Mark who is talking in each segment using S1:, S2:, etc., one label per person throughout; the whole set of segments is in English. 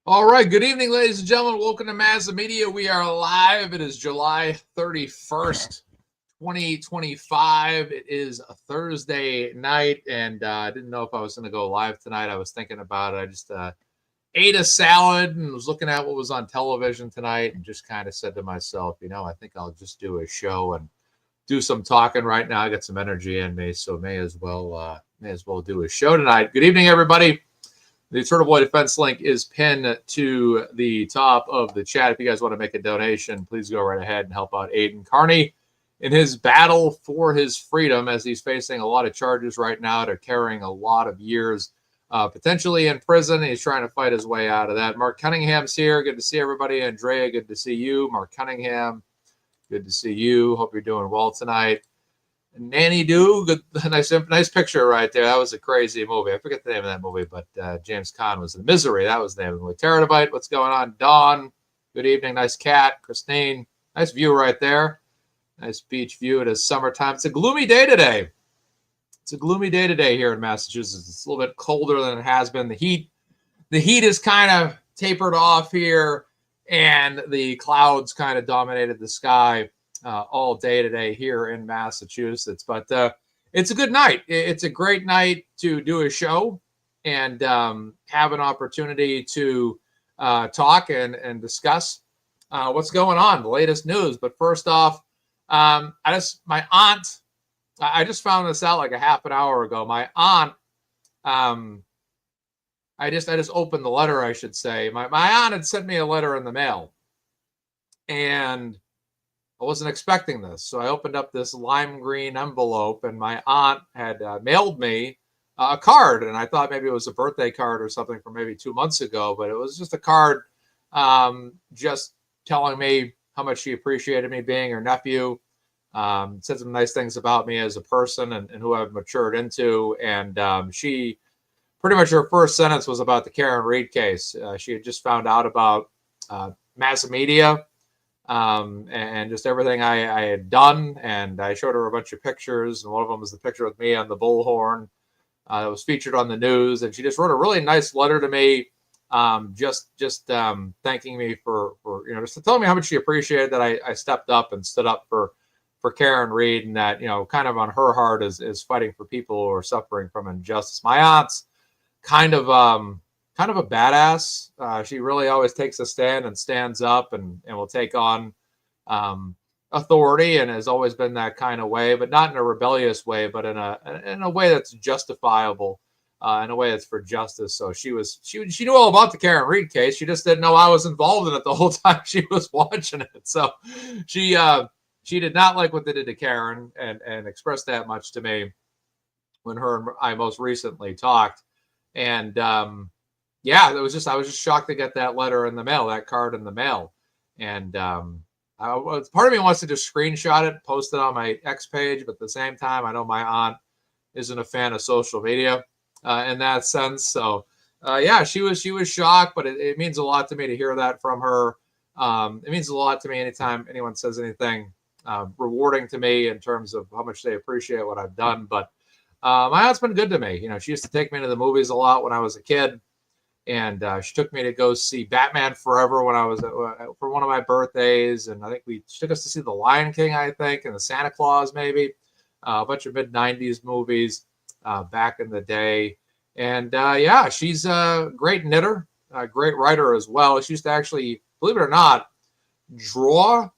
S1: All right. Good evening, ladies and gentlemen. Welcome to MazzaMedia. We are live. It is July 31st, 2025. It is a Thursday night, and I didn't know if I was going to go live tonight. I was thinking about it. I just ate a salad and was looking at what was on television tonight and just kind of said to myself, I think I'll just do a show and do some talking right now. I got some energy in me, so may as well do a show tonight. Good evening, everybody. The Turtleboy Defense link is pinned to the top of the chat. If you guys want to make a donation, please go right ahead and help out Aiden Carney in his battle for his freedom, as he's facing a lot of charges right now. They're carrying a lot of years, potentially in prison. He's trying to fight his way out of that. Mark Cunningham's here. Good to see everybody. Andrea, good to see you. Mark Cunningham, good to see you. Hope you're doing well tonight. Nanny Doo, good, nice picture right there. That was a crazy movie. I forget the name of that movie, but James Caan was in Misery. That was the name of the movie. Terabyte, what's going on? Dawn, good evening. Nice cat. Christine, nice view right there. Nice beach view. It is summertime. It's a gloomy day today. Here in Massachusetts. It's a little bit colder than it has been. The heat is kind of tapered off here, and the clouds kind of dominated the sky all day today here in Massachusetts. But it's a good night. It's a great night to do a show and have an opportunity to talk and discuss what's going on, the latest news. But first off, I just found this out like a half an hour ago. My aunt, I just opened the letter, I should say. My aunt had sent me a letter in the mail, and I wasn't expecting this. So I opened up this lime green envelope, and my aunt had mailed me a card. And I thought maybe it was a birthday card or something from maybe 2 months ago, but it was just a card just telling me how much she appreciated me being her nephew. Said some nice things about me as a person and who I've matured into. And she pretty much, her first sentence was about the Karen Reed case. She had just found out about MazzaMedia. And just everything I had done, and I showed her a bunch of pictures, and one of them was the picture with me on the bullhorn that was featured on the news, and she just wrote a really nice letter to me, just thanking me for just to tell me how much she appreciated that I stepped up and stood up for Karen Reed, and that kind of on her heart is fighting for people who are suffering from injustice. My aunt's kind of a badass. She really always takes a stand and stands up and will take on authority, and has always been that kind of way, but not in a rebellious way, but in a way that's justifiable, in a way that's for justice. So she knew all about the Karen Reed case. She just didn't know I was involved in it the whole time she was watching it. So she did not like what they did to Karen, and expressed that much to me when her and I most recently talked. And yeah, I was just shocked to get that letter in the mail, that card in the mail. And part of me wants to just screenshot it, post it on my X page, but at the same time, I know my aunt isn't a fan of social media in that sense. So yeah, she was shocked, but it means a lot to me to hear that from her. It means a lot to me anytime anyone says anything rewarding to me in terms of how much they appreciate what I've done. But my aunt's been good to me. She used to take me to the movies a lot when I was a kid. And she took me to go see Batman Forever when I was for one of my birthdays. And I think she took us to see The Lion King, I think, and the Santa Claus, maybe. A bunch of mid-90s movies back in the day. And yeah, she's a great knitter, a great writer as well. She used to actually, believe it or not, draw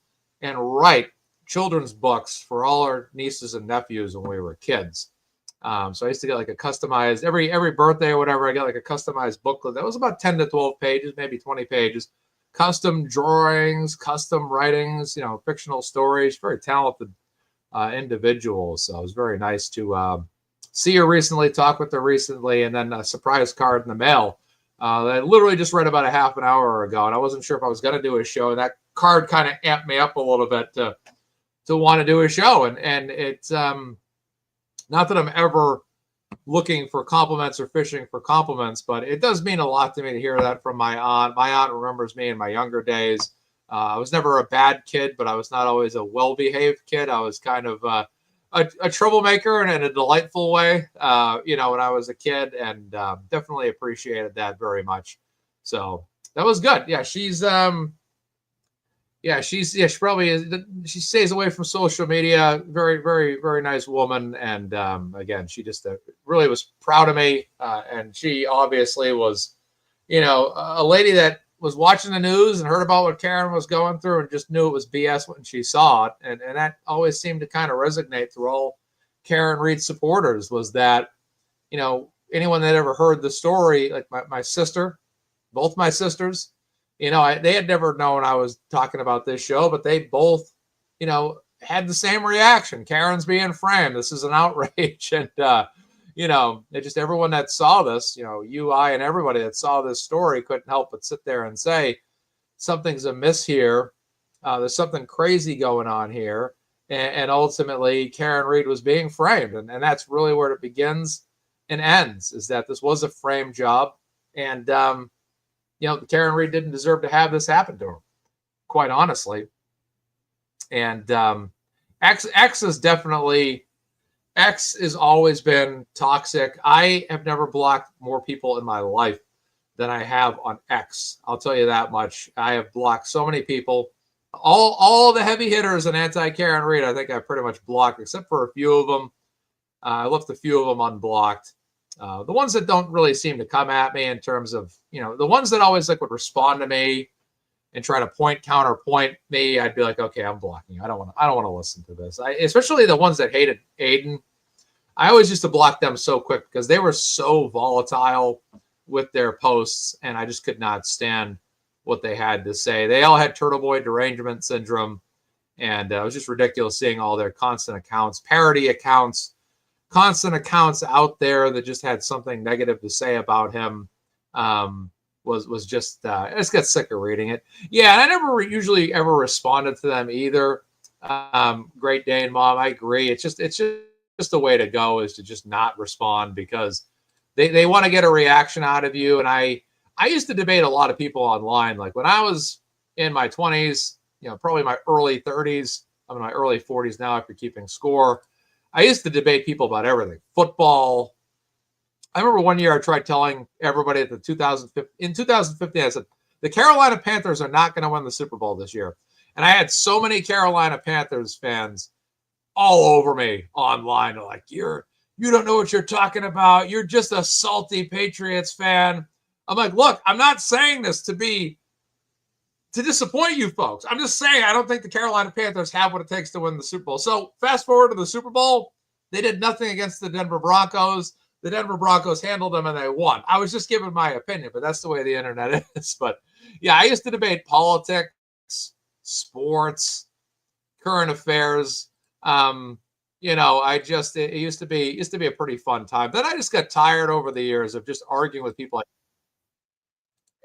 S1: and write children's books for all our nieces and nephews when we were kids. So I used to get like a customized, every birthday or whatever, I got like a customized booklet that was about 10 to 12 pages, maybe 20 pages, custom drawings, custom writings, fictional stories. Very talented individual. So it was very nice to see her recently, talk with her recently, and then a surprise card in the mail that I literally just read about a half an hour ago. And I wasn't sure if I was going to do a show. And that card kind of amped me up a little bit to want to do a show. And it's not that I'm ever looking for compliments or fishing for compliments, but it does mean a lot to me to hear that from my aunt. My aunt remembers me in my younger days. I was never a bad kid, but I was not always a well-behaved kid. I was kind of a troublemaker in a delightful way, when I was a kid, and definitely appreciated that very much. So that was good. Yeah, she's she probably is. She stays away from social media. Very, very, very nice woman. And again, she just really was proud of me. And she obviously was, a lady that was watching the news and heard about what Karen was going through and just knew it was BS when she saw it. And that always seemed to kind of resonate through all Karen Reed supporters, was that, anyone that ever heard the story, like my sister, both my sisters, they had never known I was talking about this show, but they both, had the same reaction. Karen's being framed. This is an outrage. And, it just, everyone that saw this, you, I, and everybody that saw this story couldn't help but sit there and say, something's amiss here. There's something crazy going on here. And ultimately, Karen Reed was being framed. And that's really where it begins and ends, is that this was a frame job. And, Karen Reed didn't deserve to have this happen to her, quite honestly. And X has always been toxic. I have never blocked more people in my life than I have on X. I'll tell you that much. I have blocked so many people. All the heavy hitters and anti-Karen Reed, I think I pretty much blocked, except for a few of them. I left a few of them unblocked. The ones that don't really seem to come at me in terms of, the ones that always would respond to me and try to counterpoint me, I'd be like, okay, I'm blocking you. I don't want to listen to this. Especially the ones that hated Aiden. I always used to block them so quick because they were so volatile with their posts, and I just could not stand what they had to say. They all had Turtleboy derangement syndrome, and it was just ridiculous seeing all their constant accounts, parody accounts, constant accounts out there that just had something negative to say about him. Was just I just got sick of reading it. Yeah, and I never usually ever responded to them either. Great Dane Mom, I agree. It's just the way to go, is to just not respond, because they want to get a reaction out of you. And I used to debate a lot of people online, like when I was in my 20s, probably my early 30s. I'm in my early 40s now after keeping score. I used to debate people about everything. Football. I remember one year I tried telling everybody in 2015, I said, the Carolina Panthers are not going to win the Super Bowl this year. And I had so many Carolina Panthers fans all over me online. They're like, you don't know what you're talking about. You're just a salty Patriots fan. I'm like, look, I'm not saying this to disappoint you folks. I'm just saying I don't think the Carolina Panthers have what it takes to win the Super Bowl. So fast forward to the Super Bowl. They did nothing against the Denver Broncos. The Denver Broncos handled them and they won. I was just giving my opinion, but that's the way the internet is. But yeah, I used to debate politics, sports, current affairs. It used to be a pretty fun time. Then I just got tired over the years of just arguing with people,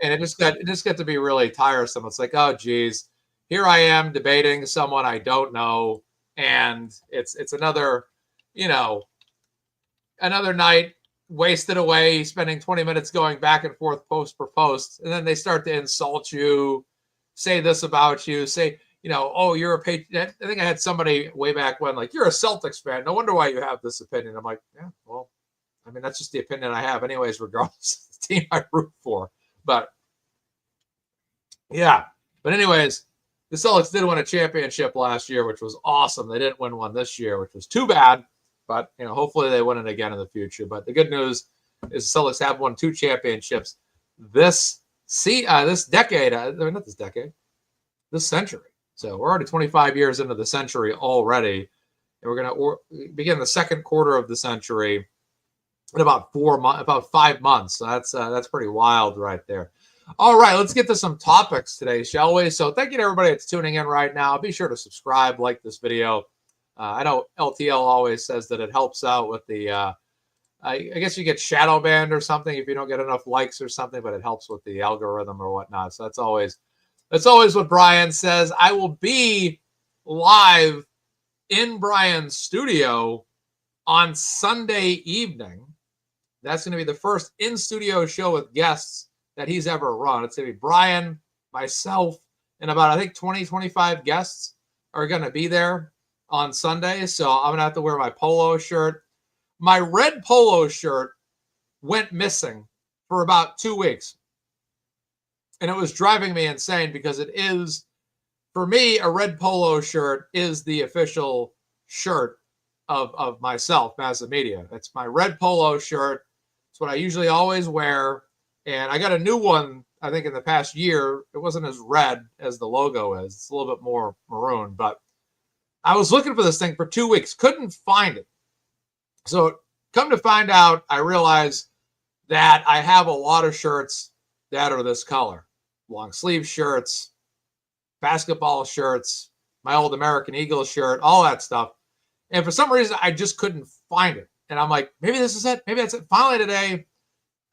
S1: and it just got to be really tiresome. It's like, oh geez, here I am debating someone I don't know, and it's another, another night wasted away, spending 20 minutes going back and forth post per post. And then they start to insult you, say this about you, say, oh, you're a Patriot. I think I had somebody way back when, like, you're a Celtics fan. No wonder why you have this opinion. I'm like, yeah, well, I mean, that's just the opinion I have anyways, regardless of the team I root for. But yeah, but anyways, the Celtics did win a championship last year, which was awesome. They didn't win one this year, which was too bad. But, hopefully they win it again in the future. But the good news is the Celtics have won 2 championships this decade. Not this decade, this century. So we're already 25 years into the century already. And we're going to begin the second quarter of the century in about 5 months. So that's pretty wild right there. All right, let's get to some topics today, shall we? So thank you to everybody that's tuning in right now. Be sure to subscribe, like this video. I know LTL always says that it helps out with the, I guess you get shadow banned or something if you don't get enough likes or something, but it helps with the algorithm or whatnot. So that's always what Brian says. I will be live in Brian's studio on Sunday evening. That's going to be the first in-studio show with guests that he's ever run. It's going to be Brian, myself, and about, I think, 20, 25 guests are going to be there on Sunday. So I'm going to have to wear my polo shirt. My red polo shirt went missing for about 2 weeks. And it was driving me insane because it is, for me, a red polo shirt is the official shirt of myself, MazzaMedia. It's my red polo shirt. It's what I usually always wear. And I got a new one, I think, in the past year. It wasn't as red as the logo is. It's a little bit more maroon. But I was looking for this thing for 2 weeks. Couldn't find it. So come to find out, I realized that I have a lot of shirts that are this color. Long sleeve shirts, basketball shirts, my old American Eagle shirt, all that stuff. And for some reason, I just couldn't find it. And I'm like, maybe this is it. Maybe that's it. Finally today,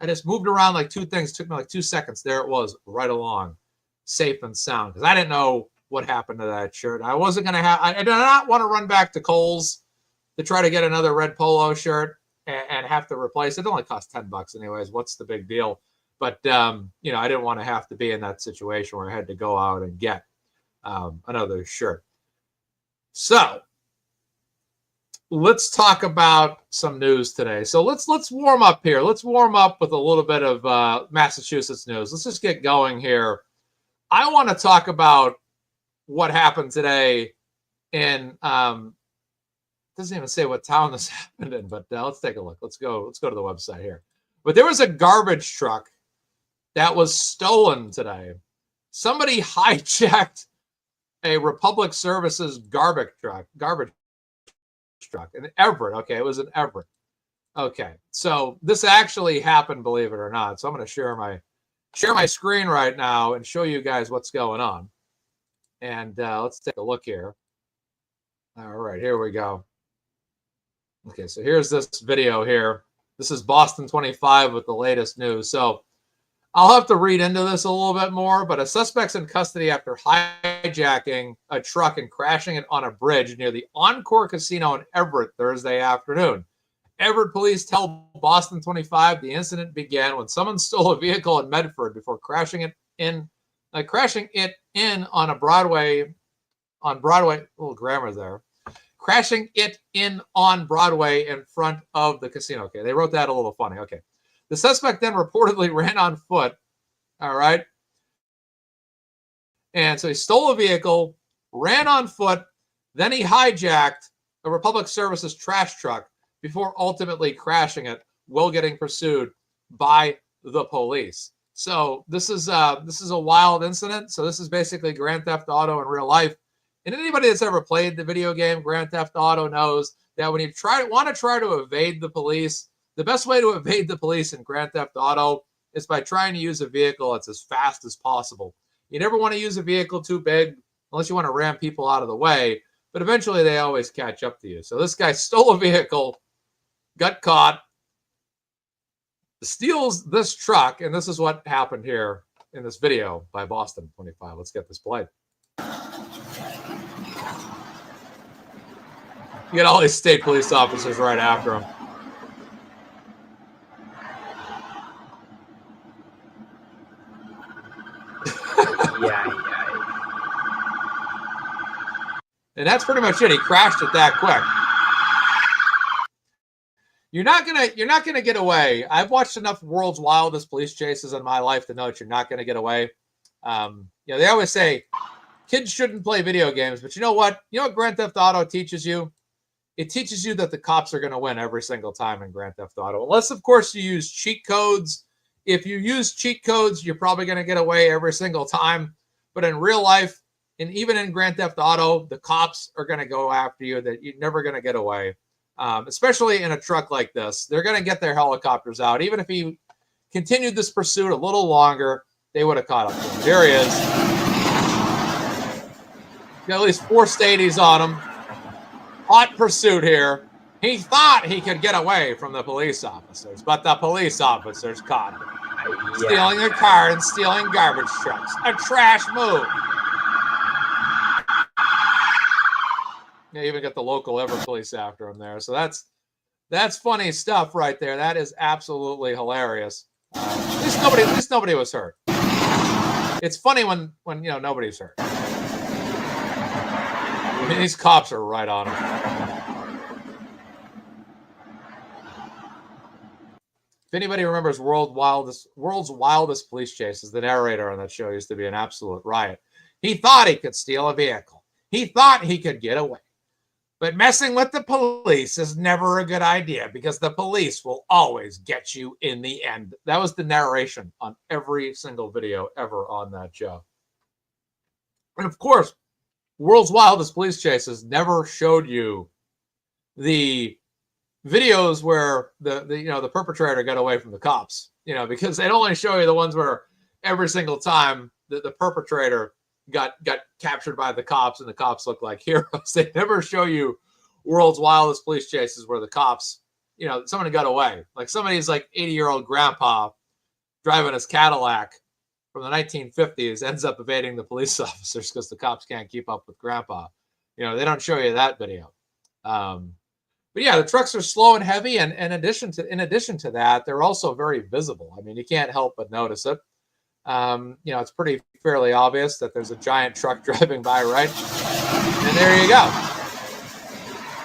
S1: I just moved around like two things. It took me like 2 seconds. There it was, right along, safe and sound. Because I didn't know what happened to that shirt. I wasn't going to have, I did not want to run back to Kohl's to try to get another red polo shirt and have to replace it. It only cost $10 anyways. What's the big deal? But, you know, I didn't want to have to be in that situation where I had to go out and get another shirt. So let's talk about some news today. So let's warm up here. Let's warm up with a little bit of Massachusetts news. Let's just get going here. I want to talk about what happened today in doesn't even say what town this happened in, but let's take a look. Let's go to the website here. But there was a garbage truck that was stolen today. Somebody hijacked a Republic Services garbage truck in Everett. Okay, it was in Everett. Okay, so this actually happened, believe it or not. So I'm going to share my screen right now and show you guys what's going on. And let's take a look here. All right, here we go. Okay, so here's this video here. This is Boston 25 with the latest news. So I'll have to read into this a little bit more, but a suspect's in custody after hijacking a truck and crashing it on a bridge near the Encore Casino in Everett Thursday afternoon. Everett police tell Boston 25 the incident began when someone stole a vehicle in Medford before crashing it in on Broadway. A little grammar there. Crashing it in on Broadway in front of the casino. Okay, they wrote that a little funny. Okay. The suspect then reportedly ran on foot. All right. And so he stole a vehicle, ran on foot, then he hijacked a Republic Services trash truck before ultimately crashing it while getting pursued by the police. So this is a wild incident. So this is basically Grand Theft Auto in real life. And anybody that's ever played the video game Grand Theft Auto knows that when you want to try to evade the police, the best way to evade the police in Grand Theft Auto is by trying to use a vehicle that's as fast as possible. You never want to use a vehicle too big unless you want to ram people out of the way, but eventually they always catch up to you. So this guy stole a vehicle, got caught, steals this truck, and this is what happened here in this video by Boston 25. Let's get this played. You get all these state police officers right after him.
S2: Yeah.
S1: And that's pretty much it. He crashed it that quick. You're not gonna get away. I've watched enough World's Wildest police chases in my life to know that you're not gonna get away. They always say kids shouldn't play video games, but you know what? You know what Grand Theft Auto teaches you? It teaches you that the cops are going to win every single time in Grand Theft Auto. Unless, of course, you use cheat codes. If you use cheat codes, you're probably going to get away every single time. But in real life, and even in Grand Theft Auto, the cops are going to go after you. That you're never going to get away, especially in a truck like this. They're going to get their helicopters out. Even if he continued this pursuit a little longer, they would have caught up to him. There he is. Got at least 4 stadies on him. Hot pursuit here. He thought he could get away from the police officers, but the police officers caught him. Stealing a car and stealing garbage trucks. A trash move. They even got the local Everett police after him there. So that's funny stuff right there. That is absolutely hilarious. At least nobody was hurt. It's funny when nobody's hurt. I mean, these cops are right on him. If anybody remembers World's Wildest Police Chases, the narrator on that show used to be an absolute riot. He thought he could steal a vehicle. He thought he could get away. But messing with the police is never a good idea because the police will always get you in the end. That was the narration on every single video ever on that show. And of course, World's Wildest Police Chases never showed you the videos where the perpetrator got away from the cops, because they'd only show you the ones where every single time the perpetrator got captured by the cops and the cops looked like heroes. They never show you World's Wildest Police Chases where the cops, somebody got away. Like somebody's like 80-year-old grandpa driving his Cadillac from the 1950s ends up evading the police officers because the cops can't keep up with grandpa. They don't show you that video. But yeah, the trucks are slow and heavy, and in addition to that, they're also very visible. I mean, you can't help but notice it. It's pretty fairly obvious that there's a giant truck driving by, right? And there you go.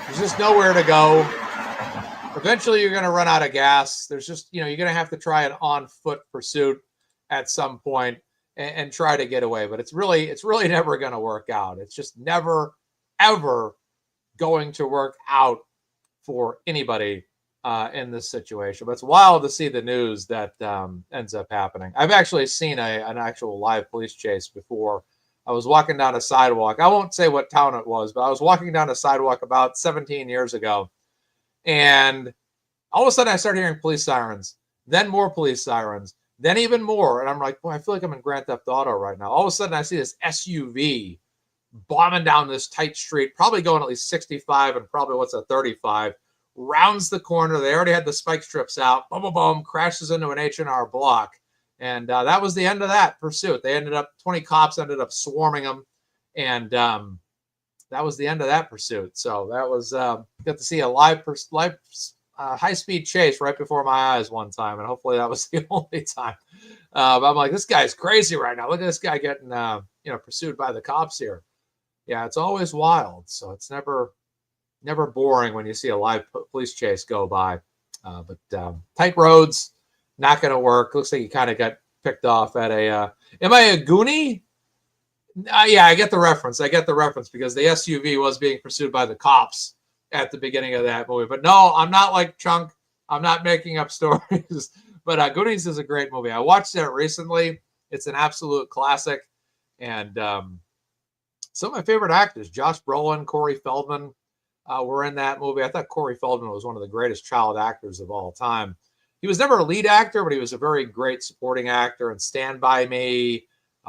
S1: There's just nowhere to go. Eventually, you're going to run out of gas. There's just, you're going to have to try an on-foot pursuit at some point and try to get away. But it's really never going to work out. It's just never, ever going to work out for anybody in this situation. But it's wild to see the news that ends up happening. I've actually seen an actual live police chase before. I was walking down a sidewalk. I won't say what town it was, but I was walking down a sidewalk about 17 years ago. And all of a sudden I started hearing police sirens, then more police sirens, then even more. And I'm like, boy, I feel like I'm in Grand Theft Auto right now. All of a sudden I see this SUV bombing down this tight street, probably going at least 65 and probably what's a 35, rounds the corner. They already had the spike strips out, boom, boom, boom, crashes into an H&R Block. And that was the end of that pursuit. 20 cops ended up swarming them. And that was the end of that pursuit. So that was, got to see a live high-speed chase right before my eyes one time. And hopefully that was the only time. But I'm like, this guy's crazy right now. Look at this guy getting, pursued by the cops here. Yeah, it's always wild. So it's never boring when you see a live police chase go by. But tight roads, not going to work. Looks like you kind of got picked off at a. Am I a Goonie? Yeah, I get the reference. Because the SUV was being pursued by the cops at the beginning of that movie. But no, I'm not like Chunk. I'm not making up stories. But Goonies is a great movie. I watched it recently. It's an absolute classic. And some of my favorite actors, Josh Brolin, Corey Feldman, were in that movie. I thought Corey Feldman was one of the greatest child actors of all time. He was never a lead actor, but he was a very great supporting actor in Stand By Me,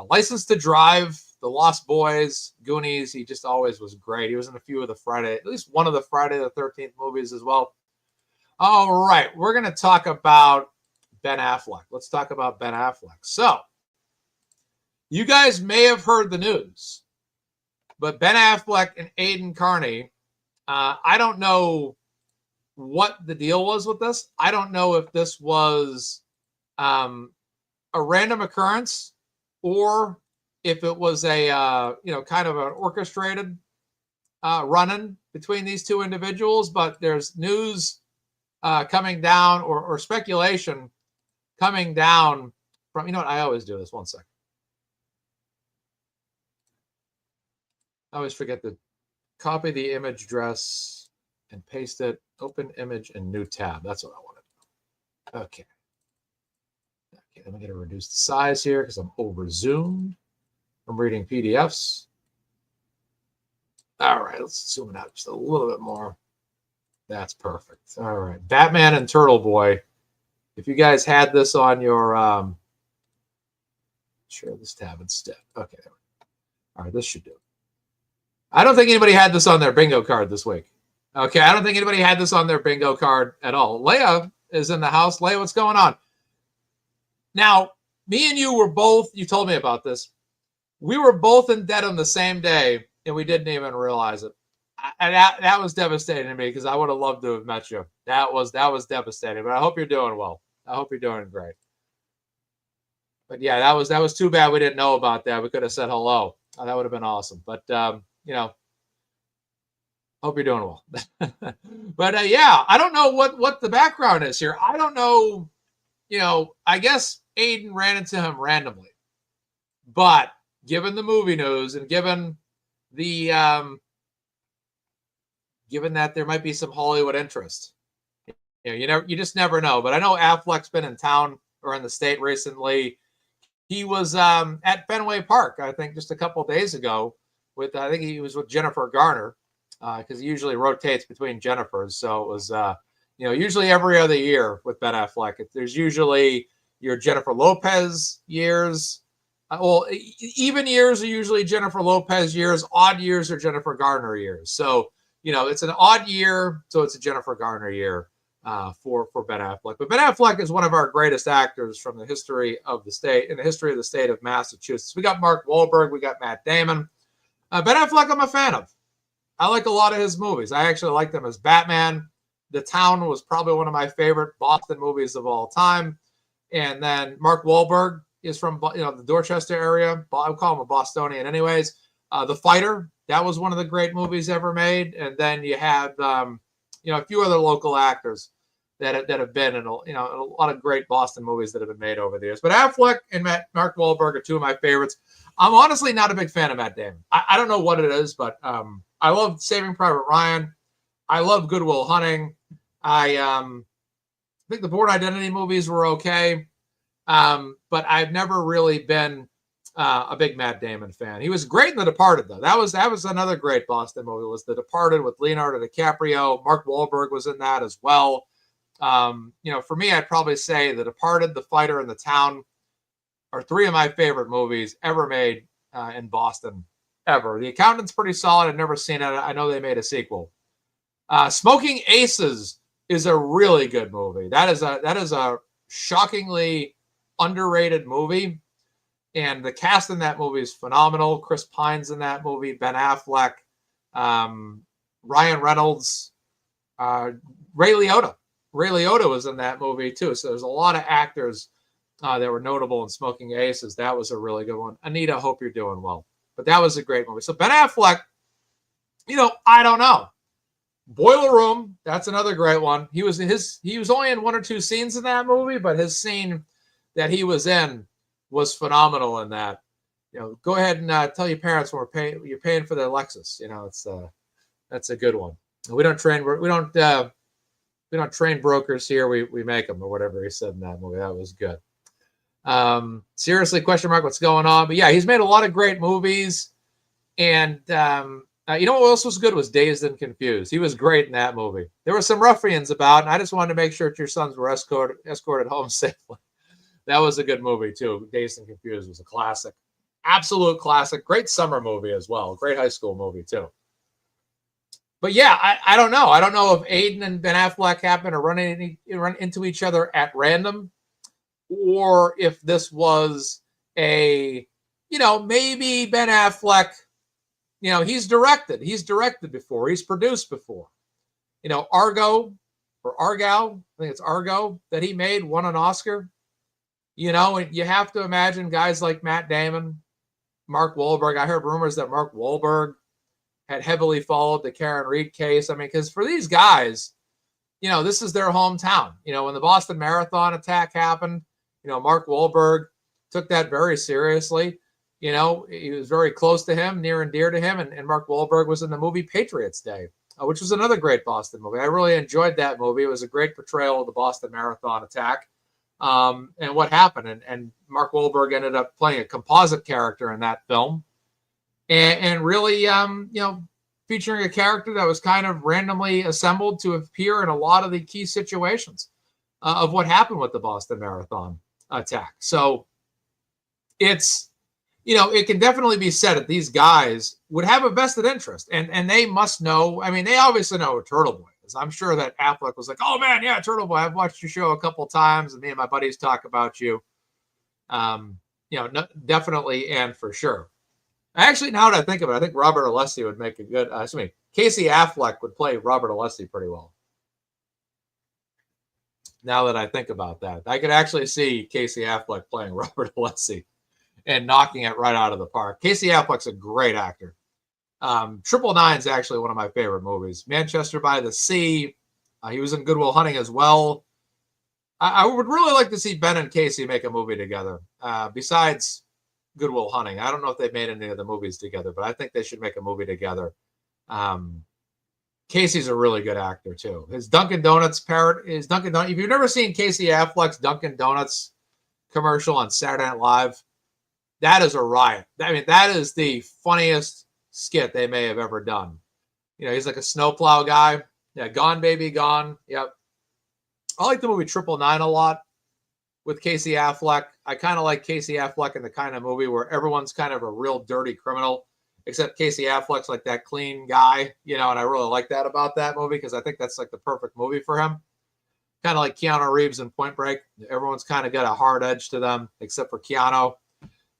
S1: License to Drive, The Lost Boys, Goonies. He just always was great. He was in a few of at least one of the Friday the 13th movies as well. All right, we're going to talk about Ben Affleck. Let's talk about Ben Affleck. So, you guys may have heard the news, but Ben Affleck and Aidan Carney, I don't know what the deal was with this. I don't know if this was a random occurrence or if it was a kind of an orchestrated run-in between these two individuals. But there's news coming down or speculation coming down from, I always do this. One second. I always forget to copy the image address and paste it. Open image and new tab. That's what I want to do. Okay. Let me get to reduce the size here because I'm over zoomed. I'm reading PDFs. All right, let's zoom it out just a little bit more. That's perfect. All right, Batman and Turtleboy. If you guys had this on your, share this tab instead. Okay. All right, this should do it. I don't think anybody had this on their bingo card this week. Okay, I don't think anybody had this on their bingo card at all. Leia is in the house. Leia, what's going on? Now, me and you were both, you told me about this. We were both in debt on the same day, and we didn't even realize it. And that was devastating to me because I would have loved to have met you. That was devastating, but I hope you're doing well. I hope you're doing great. But yeah, that was too bad we didn't know about that. We could have said hello. That would have been awesome. But, hope you're doing well. But yeah, I don't know what the background is here. I don't know I guess Aiden ran into him randomly. But given the movie news and given the given that there might be some Hollywood interest, you just never know. But I know Affleck's been in town or in the state recently. He was at Fenway Park, I think, just a couple of days ago. I think he was with Jennifer Garner, because he usually rotates between Jennifers. So it was, usually every other year with Ben Affleck. There's usually your Jennifer Lopez years. Even years are usually Jennifer Lopez years. Odd years are Jennifer Garner years. So, it's an odd year, so it's a Jennifer Garner year for Ben Affleck. But Ben Affleck is one of our greatest actors from the history of the state, in the history of the state of Massachusetts. We got Mark Wahlberg. We got Matt Damon. Ben Affleck, I'm a fan of. I like a lot of his movies. I actually like them as Batman. The Town was probably one of my favorite Boston movies of all time. And then Mark Wahlberg is from the Dorchester area. I would call him a Bostonian anyways. The Fighter, that was one of the great movies ever made. And then you had a few other local actors that have been in a lot of great Boston movies that have been made over the years. But Affleck and Mark Wahlberg are two of my favorites. I'm honestly not a big fan of Matt Damon. I don't know what it is, but I love Saving Private Ryan. I love Good Will Hunting. I think the Bourne Identity movies were okay, but I've never really been a big Matt Damon fan. He was great in The Departed, though. That was another great Boston movie. Was The Departed with Leonardo DiCaprio. Mark Wahlberg was in that as well. For me, I'd probably say The Departed, The Fighter, and The Town are three of my favorite movies ever made in Boston, ever. The Accountant's pretty solid. I've never seen it. I know they made a sequel. Smoking Aces is a really good movie. That is a shockingly underrated movie. And the cast in that movie is phenomenal. Chris Pine's in that movie. Ben Affleck, Ryan Reynolds, Ray Liotta. Ray Liotta was in that movie too. So there's a lot of actors that were notable in Smoking Aces. That was a really good one. Anita, hope you're doing well. But that was a great movie. So Ben Affleck, I don't know. Boiler Room, that's another great one. He was only in one or two scenes in that movie, but his scene that he was in was phenomenal in that. Go ahead and tell your parents when you're paying for their Lexus. That's a good one. We don't train brokers here. We make them, or whatever he said in that movie. That was good. Seriously, question mark, what's going on? But yeah, he's made a lot of great movies. And what else was good was Dazed and Confused. He was great in that movie. There were some ruffians about, and I just wanted to make sure that your sons were escorted home safely. That was a good movie too. Dazed and Confused was a classic. Absolute classic. Great summer movie as well. Great high school movie too. But yeah, I don't know. I don't know if Aiden and Ben Affleck happen to run into each other at random, or if this was maybe Ben Affleck, he's directed before, he's produced before. Argo or Argo, I think it's Argo that he made, won an Oscar. And you have to imagine guys like Matt Damon, Mark Wahlberg. I heard rumors that Mark Wahlberg had heavily followed the Karen Reed case. I mean, because for these guys, this is their hometown. When the Boston Marathon attack happened, Mark Wahlberg took that very seriously. He was very close to him, near and dear to him. And Mark Wahlberg was in the movie Patriots Day, which was another great Boston movie. I really enjoyed that movie. It was a great portrayal of the Boston Marathon attack and what happened. And Mark Wahlberg ended up playing a composite character in that film. And really, featuring a character that was kind of randomly assembled to appear in a lot of the key situations of what happened with the Boston Marathon attack. So it's, it can definitely be said that these guys would have a vested interest, and they must know. I mean, they obviously know who Turtleboy is. I'm sure that Affleck was like, oh man, yeah, Turtleboy, I've watched your show a couple of times, and me and my buddies talk about you. Definitely and for sure. Actually, now that I think of it, I think Robert Alessi would make a good, Casey Affleck would play Robert Alessi pretty well. Now that I think about that, I could actually see Casey Affleck playing Robert Alessi and knocking it right out of the park. Casey Affleck's a great actor. 999 is actually one of my favorite movies. Manchester by the Sea. He was in Good Will Hunting as well. I would really like to see Ben and Casey make a movie together. Besides Good Will Hunting, I don't know if they've made any of the movies together, but I think they should make a movie together. Casey's a really good actor too. His Dunkin' Donuts parrot is Dunkin' Donuts. If you've never seen Casey Affleck's Dunkin' Donuts commercial on Saturday Night Live, that is a riot. I mean, that is the funniest skit they may have ever done. You know, he's like a snowplow guy. Yeah, Gone Baby Gone. Yep. I like the movie 999 a lot with Casey Affleck. I kind of like Casey Affleck in the kind of movie where everyone's kind of a real dirty criminal, except Casey Affleck's like that clean guy, you know, and I really like that about that movie because I think that's like the perfect movie for him. Kind of like Keanu Reeves in Point Break. Everyone's kind of got a hard edge to them, except for Keanu.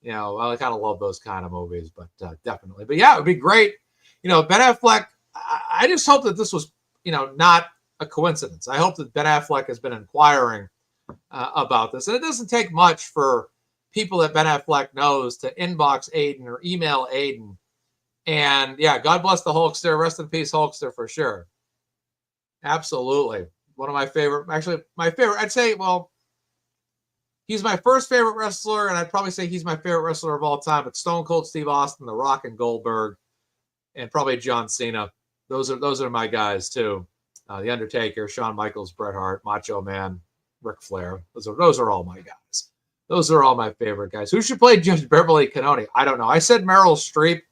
S1: You know, I kind of love those kind of movies, but definitely. But yeah, it would be great. You know, Ben Affleck, I just hope that this was, you know, not a coincidence. I hope that Ben Affleck has been inquiring about this. And it doesn't take much for people that Ben Affleck knows to inbox Aiden or email Aiden. And yeah, God bless the Hulkster. Rest in peace, Hulkster, for sure. Absolutely. One of my favorite, actually, my favorite, I'd say, well, he's my first favorite wrestler, and I'd probably say he's my favorite wrestler of all time. But Stone Cold Steve Austin, The Rock, and Goldberg, and probably John Cena. Those are my guys too. The Undertaker, Shawn Michaels, Bret Hart, Macho Man, Ric Flair. Those are all my guys. Those are all my favorite guys. Who should play Judge Beverly Cannoni? I don't know. I said Meryl Streep,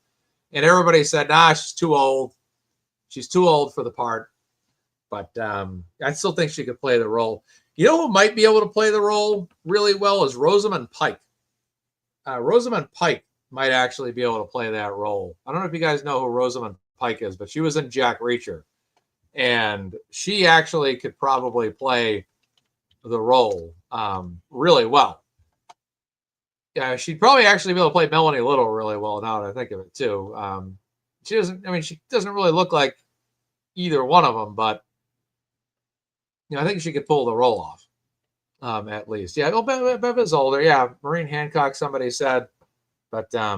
S1: and everybody said, nah, she's too old. She's too old for the part. But I still think she could play the role. You know who might be able to play the role really well is Rosamund Pike. Rosamund Pike might actually be able to play that role. I don't know if you guys know who Rosamund Pike is, but she was in Jack Reacher. And she actually could probably play the role really well. Yeah, she'd probably actually be able to play Melanie Little really well now that I think of it too. She doesn't really look like either one of them, but you know, I think she could pull the role off, at least. Yeah, well, Bev is older. Yeah, Maureen Hancock, somebody said, but I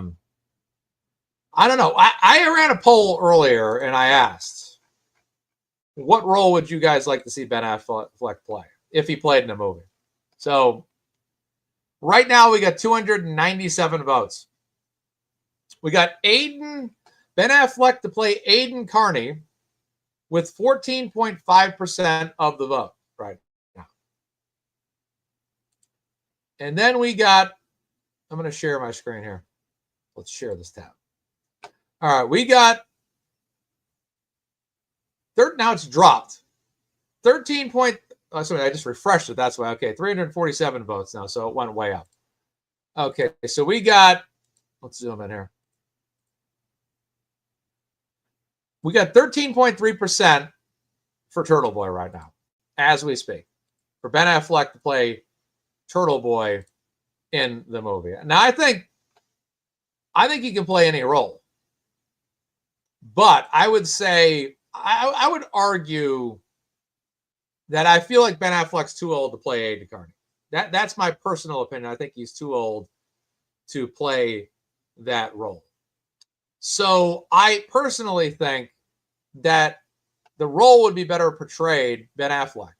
S1: don't know. I ran a poll earlier and I asked, what role would you guys like to see Ben Affleck play if he played in a movie? So right now we got 297 votes. We got Ben Affleck to play Aiden Carney with 14.5% of the vote right now. And then we got, I'm going to share my screen here. Let's share this tab. All right, we got, now it's dropped. 13 point, oh, sorry, I just refreshed it. That's why. Okay, 347 votes now, so it went way up. Okay, so we got, let's zoom in here. We got 13.3% for Turtleboy right now, as we speak, for Ben Affleck to play Turtleboy in the movie. Now, I think he can play any role, but I would say, I would argue that I feel like Ben Affleck's too old to play Aiden Carney. That's my personal opinion. I think he's too old to play that role. So I personally think that the role would be better portrayed, Ben Affleck,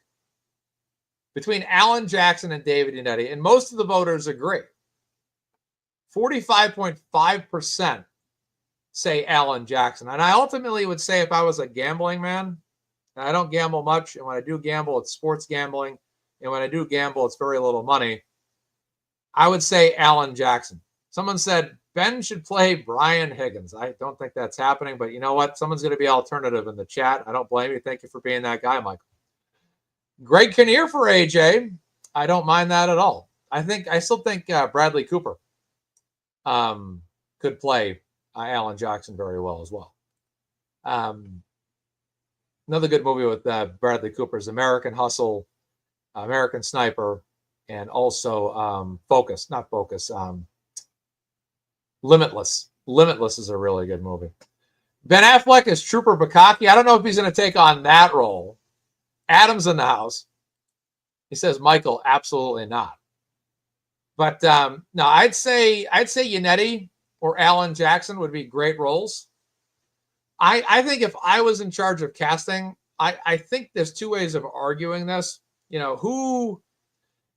S1: between Alan Jackson and David Yannetti, and most of the voters agree. 45.5% say Alan Jackson. And I ultimately would say if I was a gambling man, and I don't gamble much, and when I do gamble, it's sports gambling, and when I do gamble, it's very little money, I would say Alan Jackson. Someone said Ben should play Brian Higgins. I don't think that's happening, but you know what? Someone's going to be alternative in the chat. I don't blame you. Thank you for being that guy, Michael. Greg Kinnear for AJ. I don't mind that at all. I still think Bradley Cooper could play Alan Jackson very well as well. Another good movie with Bradley Cooper is American Hustle, American Sniper, and also Limitless. Limitless is a really good movie. Ben Affleck is Trooper Bukaki. I don't know if he's going to take on that role. Adam's in the house. He says, Michael, absolutely not. But no, I'd say Yannetti or Alan Jackson would be great roles. I think if I was in charge of casting, I think there's two ways of arguing this. You know, who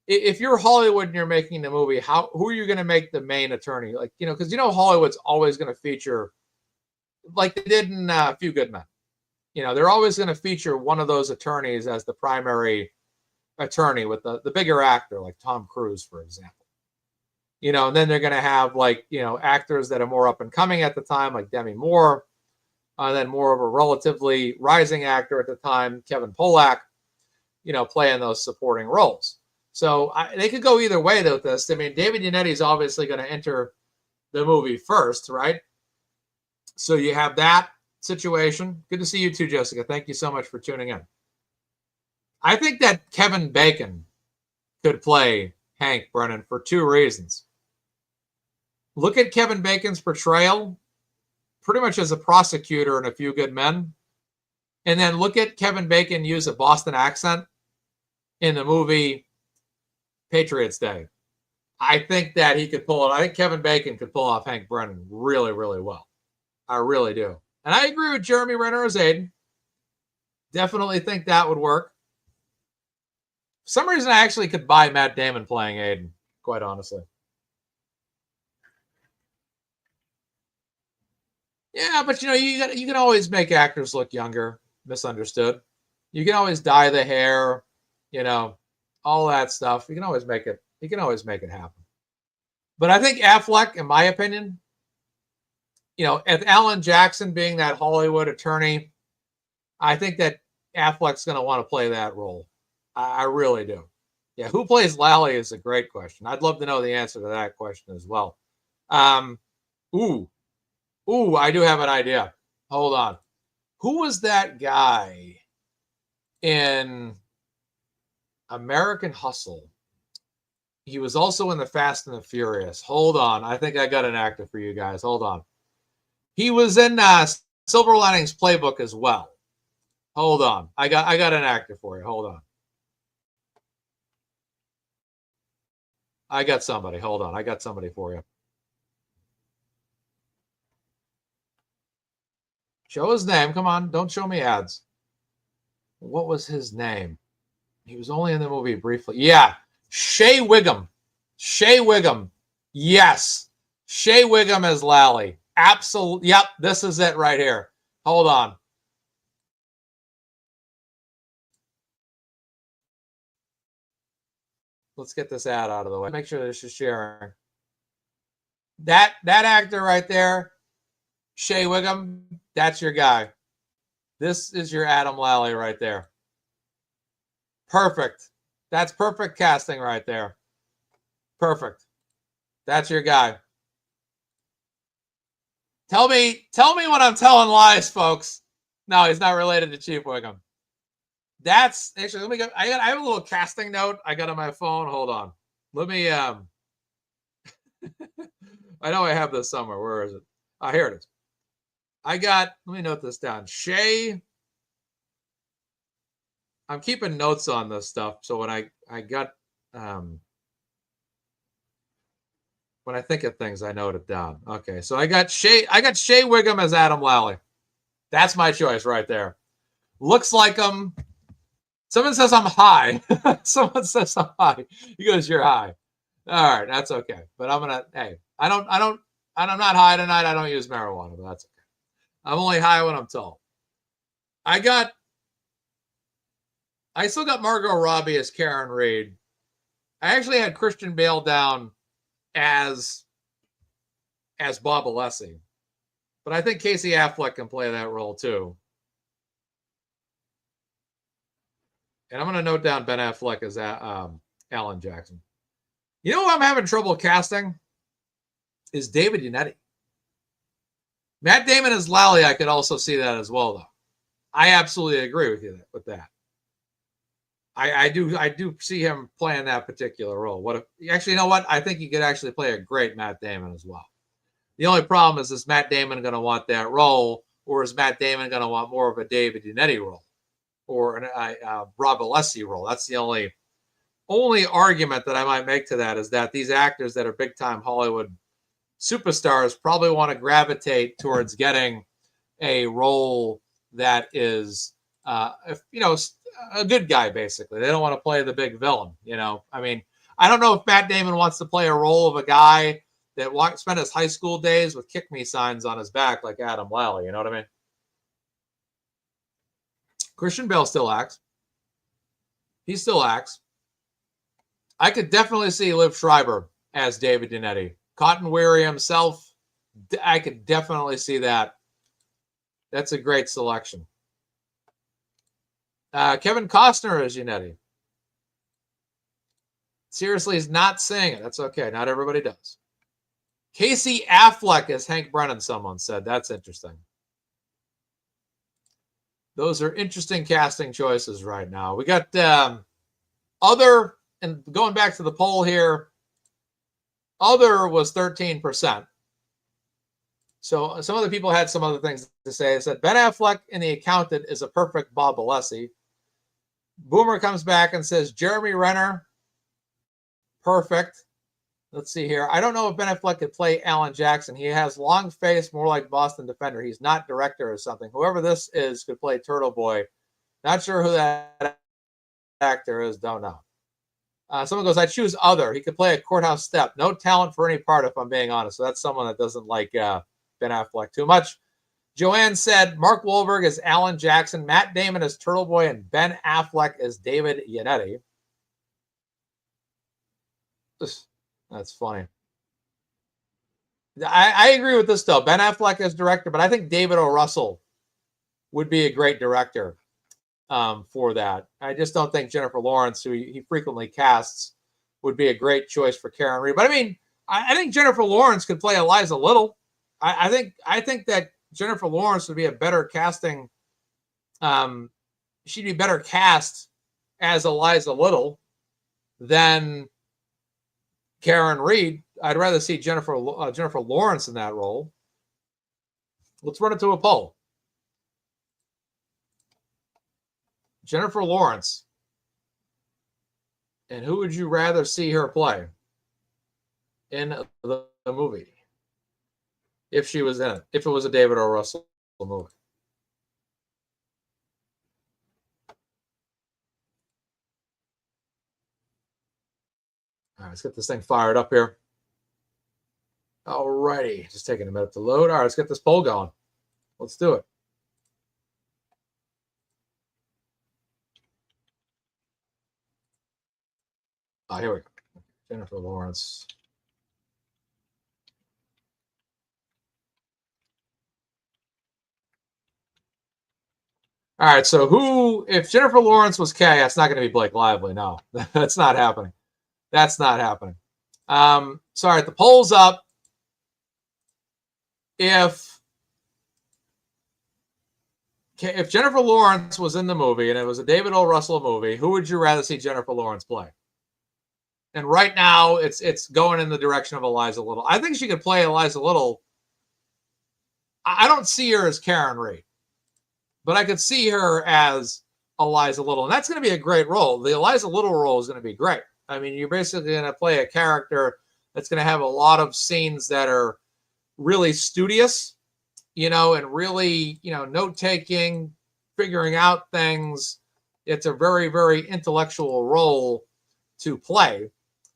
S1: if you're Hollywood and you're making the movie, who are you going to make the main attorney? Like, because Hollywood's always going to feature, like they did in A Few Good Men. They're always going to feature one of those attorneys as the primary attorney with the bigger actor, like Tom Cruise, for example. And then they're going to have actors that are more up and coming at the time, like Demi Moore, and then more of a relatively rising actor at the time, Kevin Pollak, playing those supporting roles. So they could go either way with this. I mean, David Yannetti is obviously going to enter the movie first, right? So you have that situation. Good to see you too, Jessica. Thank you so much for tuning in. I think that Kevin Bacon could play Hank Brennan for two reasons. Look at Kevin Bacon's portrayal pretty much as a prosecutor in A Few Good Men. And then look at Kevin Bacon use a Boston accent in the movie Patriots Day. I think that he could pull it. I think Kevin Bacon could pull off Hank Brennan really, really well. I really do. And I agree with Jeremy Renner as Aiden. Definitely think that would work. For some reason, I actually could buy Matt Damon playing Aiden, quite honestly. Yeah, but you can always make actors look younger, misunderstood. You can always dye the hair, all that stuff. You can always make it happen. But I think Affleck, in my opinion, at Alan Jackson being that Hollywood attorney, I think that Affleck's going to want to play that role. I really do. Yeah, who plays Lally is a great question. I'd love to know the answer to that question as well. I do have an idea. Hold on. Who was that guy in American Hustle? He was also in the Fast and the Furious. Hold on. I think I got an actor for you guys. Hold on. He was in Silver Linings Playbook as well. Hold on. I got an actor for you. Hold on. I got somebody. Hold on. I got somebody for you. Show his name. Come on. Don't show me ads. What was his name? He was only in the movie briefly. Yeah. Shea Wiggum. Shea Wiggum. Yes. Shea Wiggum as Lally. Absolutely. Yep. This is it right here. Hold on. Let's get this ad out of the way. Make sure this is sharing. That actor right there, Shea Wiggum, that's your guy. This is your Adam Lally right there. Perfect. That's perfect casting right there. Perfect. That's your guy. Tell me when I'm telling lies, folks. No, he's not related to Chief Wiggum. That's actually, let me go. I have a little casting note I got on my phone. Hold on. Let me I know I have this somewhere. Where is it? Oh, here it is. Let me note this down. Shea. I'm keeping notes on this stuff. So when I got when I think of things, I note it down. Okay. So I got Shea Wiggum as Adam Lally. That's my choice right there. Looks like him. Someone says I'm high. Someone says I'm high. He goes, "You're high." All right, that's okay. But I'm not high tonight. I don't use marijuana, but that's okay. I'm only high when I'm tall. I still got Margot Robbie as Karen Reed. I actually had Christian Bale down as Bob Alessi. But I think Casey Affleck can play that role too. And I'm going to note down Ben Affleck as Alan Jackson. You know who I'm having trouble casting? Is David Yannetti. Matt Damon as Lally, I could also see that as well, though. I absolutely agree with you with that. I do see him playing that particular role. Actually, you know what? I think he could actually play a great Matt Damon as well. The only problem is Matt Damon going to want that role, or is Matt Damon going to want more of a David Yannetti role? Or a Rob Alessi role. That's the only argument that I might make to that, is that these actors that are big-time Hollywood superstars probably want to gravitate towards getting a role that is, a good guy, basically. They don't want to play the big villain, I mean, I don't know if Matt Damon wants to play a role of a guy that spent his high school days with kick me signs on his back like Adam Lally. You know what I mean? Christian Bale still acts. He still acts. I could definitely see Liv Schreiber as David Yannetti. Cotton Weary himself, I could definitely see that. That's a great selection. Kevin Costner as Yannetti. Seriously, he's not saying it. That's okay. Not everybody does. Casey Affleck as Hank Brennan, someone said. That's interesting. Those are interesting casting choices right now. We got other, and going back to the poll here, other was 13%. So some other people had some other things to say. They said Ben Affleck in The Accountant is a perfect Bob Alessi. Boomer comes back and says Jeremy Renner, perfect. Let's see here. I don't know if Ben Affleck could play Alan Jackson. He has long face, more like Boston Defender. He's not director or something. Whoever this is could play Turtleboy. Not sure who that actor is. Don't know. Someone goes, I choose other. He could play a courthouse step. No talent for any part, if I'm being honest. So that's someone that doesn't like Ben Affleck too much. Joanne said Mark Wahlberg is Alan Jackson, Matt Damon is Turtleboy, and Ben Affleck is David Yannetti. That's funny. I agree with this, though. Ben Affleck as director, but I think David O. Russell would be a great director for that. I just don't think Jennifer Lawrence, who he frequently casts, would be a great choice for Karen Reed. But I mean, I think Jennifer Lawrence could play Eliza Little. I think that Jennifer Lawrence would be a better casting. She'd be better cast as Eliza Little than Karen Reed. I'd rather see Jennifer Lawrence in that role. Let's run it to a poll. Jennifer Lawrence. And who would you rather see her play in the movie? If she was in it. If it was a David O. Russell movie. All right, let's get this thing fired up here. All righty. Just taking a minute to load. All right, let's get this poll going. Let's do it. Oh, here we go. Jennifer Lawrence. All right, so if Jennifer Lawrence was Kay, that's not going to be Blake Lively. No, that's not happening. That's not happening. Sorry, the poll's up. If Jennifer Lawrence was in the movie and it was a David O. Russell movie, who would you rather see Jennifer Lawrence play? And right now, it's going in the direction of Eliza Little. I think she could play Eliza Little. I don't see her as Karen Reed, but I could see her as Eliza Little. And that's going to be a great role. The Eliza Little role is going to be great. I mean, you're basically going to play a character that's going to have a lot of scenes that are really studious, and really, note-taking, figuring out things. It's a very, very intellectual role to play.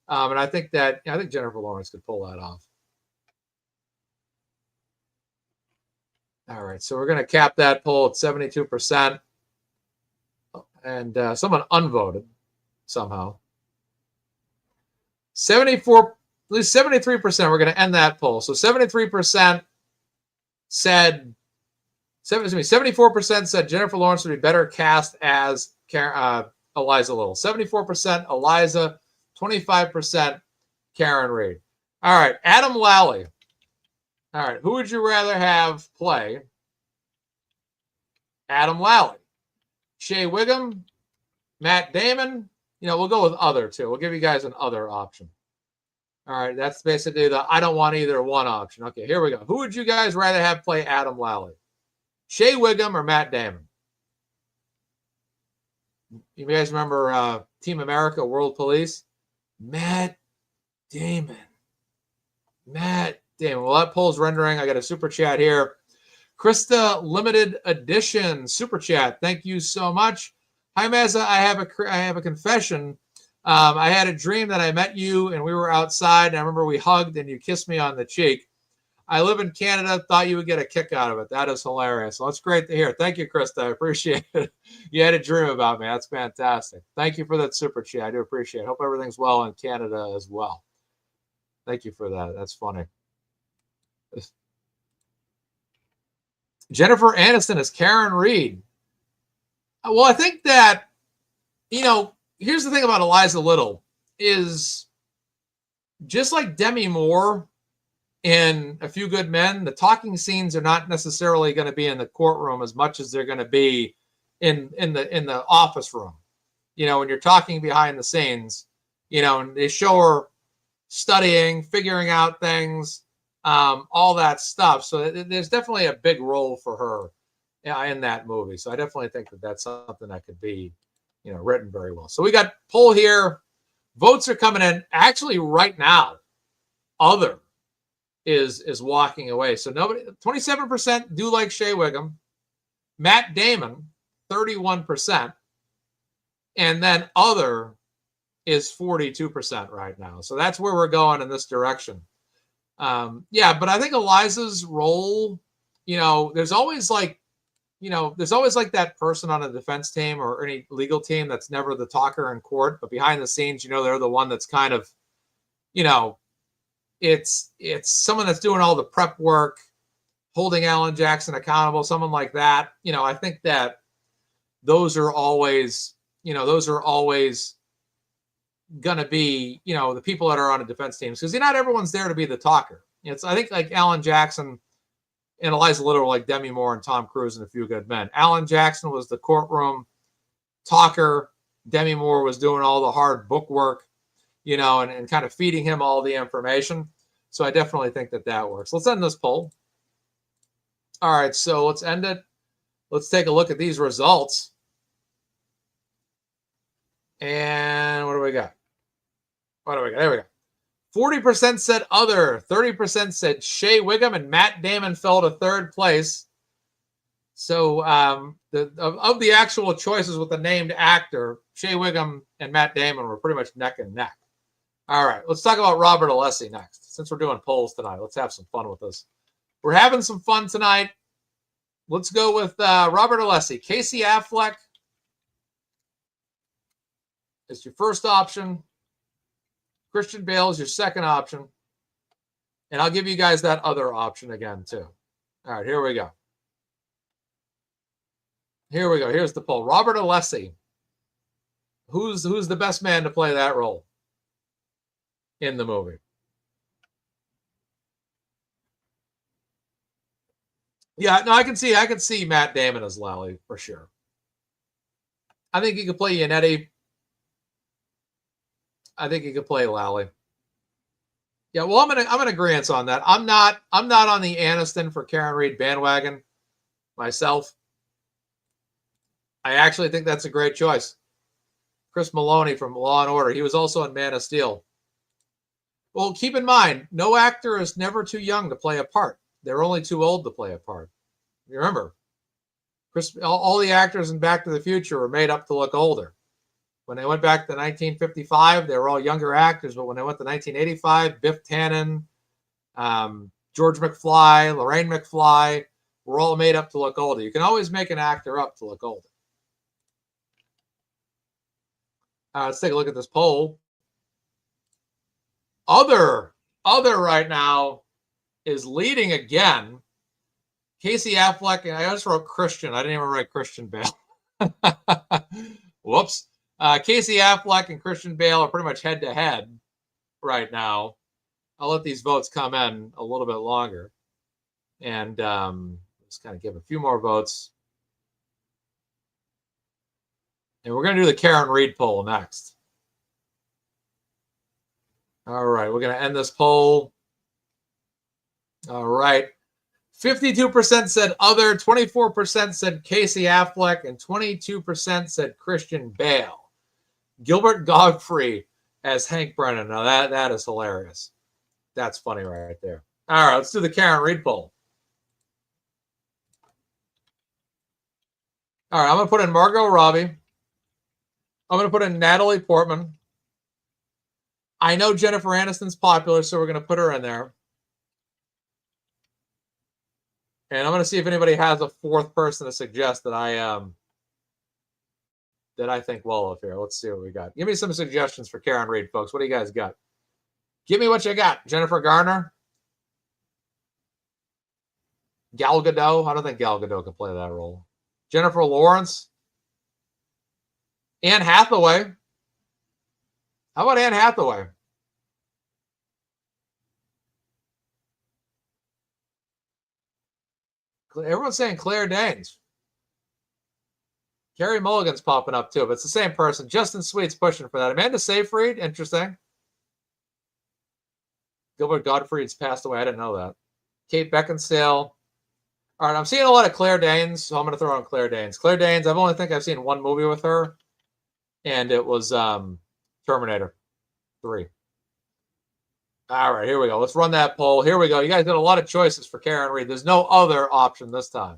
S1: And I think Jennifer Lawrence could pull that off. All right, so we're going to cap that poll at 72%. And someone unvoted somehow. 74, at least 73%. We're going to end that poll. So 73% said, 74% said Jennifer Lawrence would be better cast as Eliza Little. 74% Eliza, 25% Karen Reed. All right, Adam Lally. All right, who would you rather have play Adam Lally? Shea Wiggum, Matt Damon. We'll go with other too. We'll give you guys an other option. All right, that's basically the I don't want either one option. Okay, here we go. Who would you guys rather have play Adam Lally? Shea Wiggum or Matt Damon? You guys remember Team America, World Police? Matt Damon. Matt Damon. Well, that poll's rendering. I got a super chat here. Krista Limited Edition super chat. Thank you so much. Hi, Mazza. I have a confession. I had a dream that I met you and we were outside. And I remember we hugged and you kissed me on the cheek. I live in Canada. Thought you would get a kick out of it. That is hilarious. Well, that's great to hear. Thank you, Krista. I appreciate it. You had a dream about me. That's fantastic. Thank you for that super chat. I do appreciate it. Hope everything's well in Canada as well. Thank you for that. That's funny. Jennifer Aniston is Karen Reed. Well, I think that, here's the thing about Eliza Little is just like Demi Moore in A Few Good Men, the talking scenes are not necessarily going to be in the courtroom as much as they're going to be in the office room. When you're talking behind the scenes, and they show her studying, figuring out things, all that stuff. So there's definitely a big role for her in that movie. So I definitely think that that's something that could be, written very well. So we got poll here. Votes are coming in actually right now. Other is walking away. So 27% do like Shea Whigham. Matt Damon, 31%. And then other is 42% right now. So that's where we're going in this direction. But I think Eliza's role, there's always that person on a defense team or any legal team that's never the talker in court, but behind the scenes, they're the one that's kind of, it's someone that's doing all the prep work, holding Alan Jackson accountable, someone like that. I think that those are always going to be, the people that are on a defense team, because not everyone's there to be the talker. I think like Alan Jackson and Eliza Little, like Demi Moore and Tom Cruise in A Few Good Men. Alan Jackson was the courtroom talker. Demi Moore was doing all the hard book work, and kind of feeding him all the information. So I definitely think that works. Let's end this poll. All right, so let's end it. Let's take a look at these results. And what do we got? There we go. 40% said other, 30% said Shea Whigham, and Matt Damon fell to third place. So of the actual choices with the named actor, Shea Whigham and Matt Damon were pretty much neck and neck. All right, let's talk about Robert Alessi next. Since we're doing polls tonight, let's have some fun with this. We're having some fun tonight. Let's go with Robert Alessi. Casey Affleck is your first option. Christian Bale is your second option. And I'll give you guys that other option again, too. All right, here we go. Here's the poll. Robert Alessi. Who's the best man to play that role in the movie? Yeah, no, I can see Matt Damon as Lally for sure. I think he could play Yannetti. I think he could play Lally. Yeah, well, I'm gonna agree on that. I'm not on the Aniston for Karen Reed bandwagon myself. I actually think that's a great choice. Chris Maloney from Law and Order. He was also in Man of Steel. Well, keep in mind, no actor is never too young to play a part. They're only too old to play a part. You remember, all the actors in Back to the Future were made up to look older. When they went back to 1955, they were all younger actors. But when they went to 1985, Biff Tannen, George McFly, Lorraine McFly were all made up to look older. You can always make an actor up to look older. Let's take a look at this poll. Other right now is leading again. Casey Affleck, and I just wrote Christian. I didn't even write Christian Bale. Whoops. Casey Affleck and Christian Bale are pretty much head to head right now. I'll let these votes come in a little bit longer. And just kind of give a few more votes. And we're going to do the Karen Reed poll next. All right, we're going to end this poll. All right. 52% said other, 24% said Casey Affleck, and 22% said Christian Bale. Gilbert Godfrey as Hank Brennan. Now that is hilarious. That's funny right there. All right, let's do the Karen Reed poll. All right, I'm going to put in Margot Robbie. I'm going to put in Natalie Portman. I know Jennifer Aniston's popular, so we're going to put her in there. And I'm going to see if anybody has a fourth person to suggest that I think well of here. Let's see what we got. Give me some suggestions for Karen Reed, folks. What do you guys got? Give me what you got. Jennifer Garner? Gal Gadot? I don't think Gal Gadot can play that role. Jennifer Lawrence? Anne Hathaway? How about Anne Hathaway? Everyone's saying Claire Danes. Carrie Mulligan's popping up too, but it's the same person. Justin Sweet's pushing for that. Amanda Seyfried, interesting. Gilbert Gottfried's passed away. I didn't know that. Kate Beckinsale. All right, I'm seeing a lot of Claire Danes, so I'm going to throw on Claire Danes. Claire Danes, I've seen one movie with her, and it was Terminator 3. All right, here we go. Let's run that poll. Here we go. You guys got a lot of choices for Karen Reed. There's no other option this time.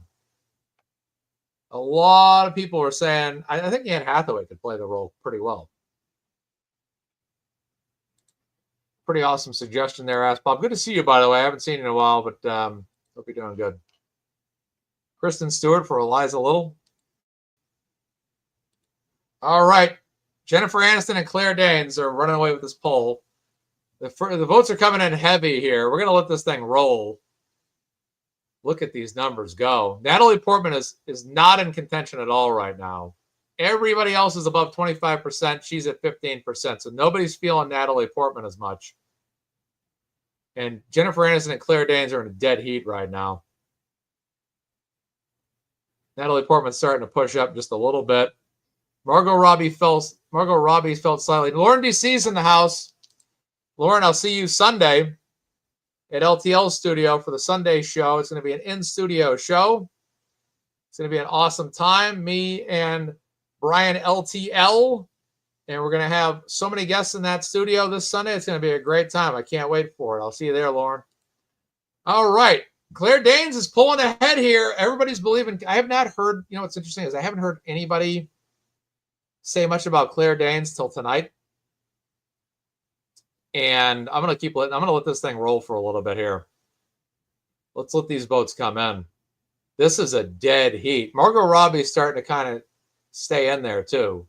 S1: A lot of people are saying, I think Anne Hathaway could play the role pretty well. Pretty awesome suggestion there, Ask Bob. Good to see you, by the way. I haven't seen you in a while, but hope you're doing good. Kristen Stewart for Eliza Little. All right. Jennifer Aniston and Claire Danes are running away with this poll. The votes are coming in heavy here. We're going to let this thing roll. Look at these numbers go. Natalie Portman is not in contention at all right now. Everybody else is above 25%. She's at 15%. So nobody's feeling Natalie Portman as much. And Jennifer Aniston and Claire Danes are in a dead heat right now. Natalie Portman's starting to push up just a little bit. Margot Robbie's felt slightly. Lauren DC's in the house. Lauren, I'll see you Sunday at LTL Studio for the Sunday show. It's going to be an in-studio show. It's going to be an awesome time. Me and Brian LTL. And we're going to have so many guests in that studio this Sunday. It's going to be a great time. I can't wait for it. I'll see you there, Lauren. All right. Claire Danes is pulling ahead here. Everybody's believing. I have not heard, what's interesting is I haven't heard anybody say much about Claire Danes till tonight. And I'm going to let this thing roll for a little bit here. Let's let these votes come in. This is a dead heat. Margot Robbie's starting to kind of stay in there too.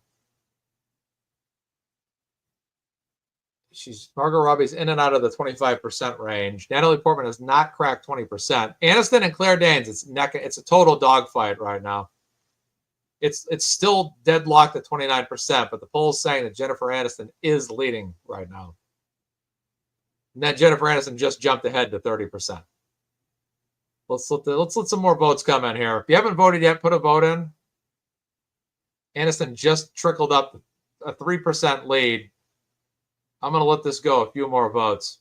S1: Margot Robbie's in and out of the 25% range. Natalie Portman has not cracked 20%. Aniston and Claire Danes, it's a total dogfight right now. It's still deadlocked at 29%, but the poll's saying that Jennifer Aniston is leading right now. And then Jennifer Aniston just jumped ahead to 30%. Let's let some more votes come in here. If you haven't voted yet, put a vote in. Aniston just trickled up a 3% lead. I'm going to let this go a few more votes.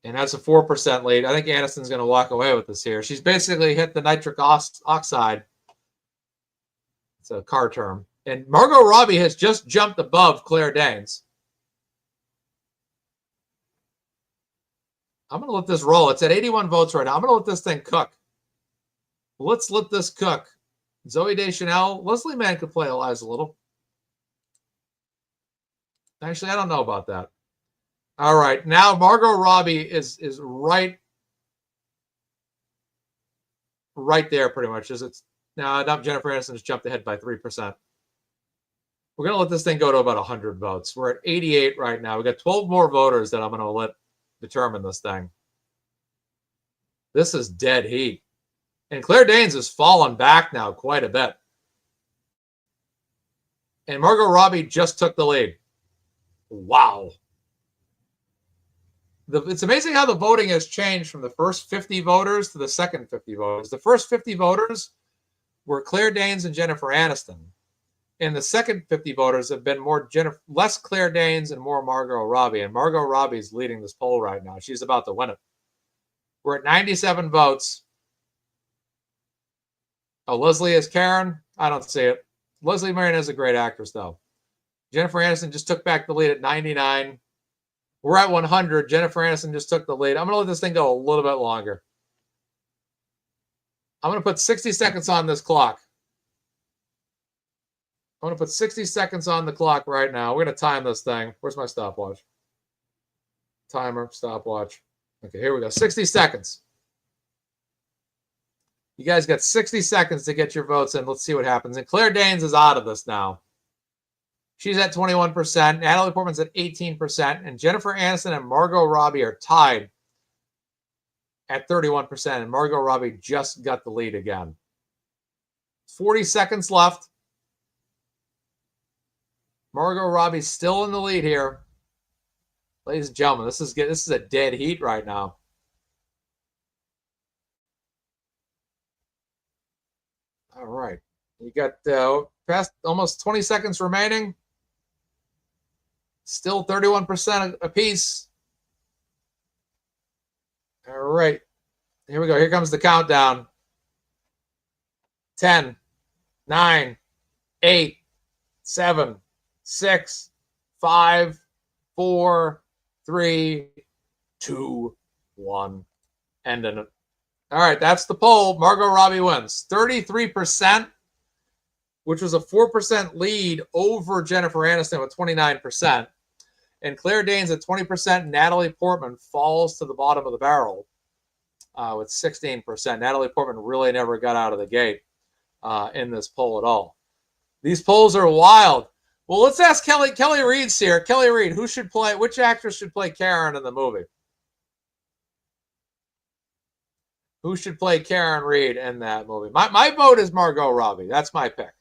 S1: And that's a 4% lead. I think Aniston's going to walk away with this here. She's basically hit the nitric oxide. It's a car term. And Margot Robbie has just jumped above Claire Danes. I'm going to let this roll. It's at 81 votes right now. I'm going to let this thing cook. Let's let this cook. Zooey Deschanel. Leslie Mann could play Eliza Little. Actually, I don't know about that. All right. Now Margot Robbie is right there pretty much. Now Jennifer Aniston has jumped ahead by 3%. We're going to let this thing go to about 100 votes. We're at 88 right now. We've got 12 more voters that I'm going to let determine this thing. This is dead heat. And Claire Danes has fallen back now quite a bit. And Margot Robbie just took the lead. Wow. It's amazing how the voting has changed from the first 50 voters to the second 50 voters. The first 50 voters were Claire Danes and Jennifer Aniston. And the second 50 voters have been less Claire Danes and more Margot Robbie. And Margot Robbie's leading this poll right now. She's about to win it. We're at 97 votes. Oh, Leslie is Karen? I don't see it. Leslie Marion is a great actress, though. Jennifer Aniston just took back the lead at 99. We're at 100. Jennifer Aniston just took the lead. I'm going to let this thing go a little bit longer. I'm going to put 60 seconds on this clock. I'm going to put 60 seconds on the clock right now. We're going to time this thing. Where's my stopwatch? Timer, stopwatch. Okay, here we go. 60 seconds. You guys got 60 seconds to get your votes in. Let's see what happens. And Claire Danes is out of this now. She's at 21%. Natalie Portman's at 18%. And Jennifer Aniston and Margot Robbie are tied at 31%. And Margot Robbie just got the lead again. 40 seconds left. Margot Robbie's still in the lead here. Ladies and gentlemen, this is a dead heat right now. All right. You got past almost 20 seconds remaining. Still 31% apiece. All right. Here we go. Here comes the countdown. 10, 9, 8, 7, 6, 5, 4, 3, 2, 1. Ending it. All right, that's the poll. Margot Robbie wins. 33%, which was a 4% lead over Jennifer Aniston with 29%. And Claire Danes at 20%. Natalie Portman falls to the bottom of the barrel with 16%. Natalie Portman really never got out of the gate in this poll at all. These polls are wild. Well, let's ask Kelly. Kelly Reed's here. Kelly Reed, which actress should play Karen in the movie? Who should play Karen Reed in that movie? My vote is Margot Robbie. That's my pick.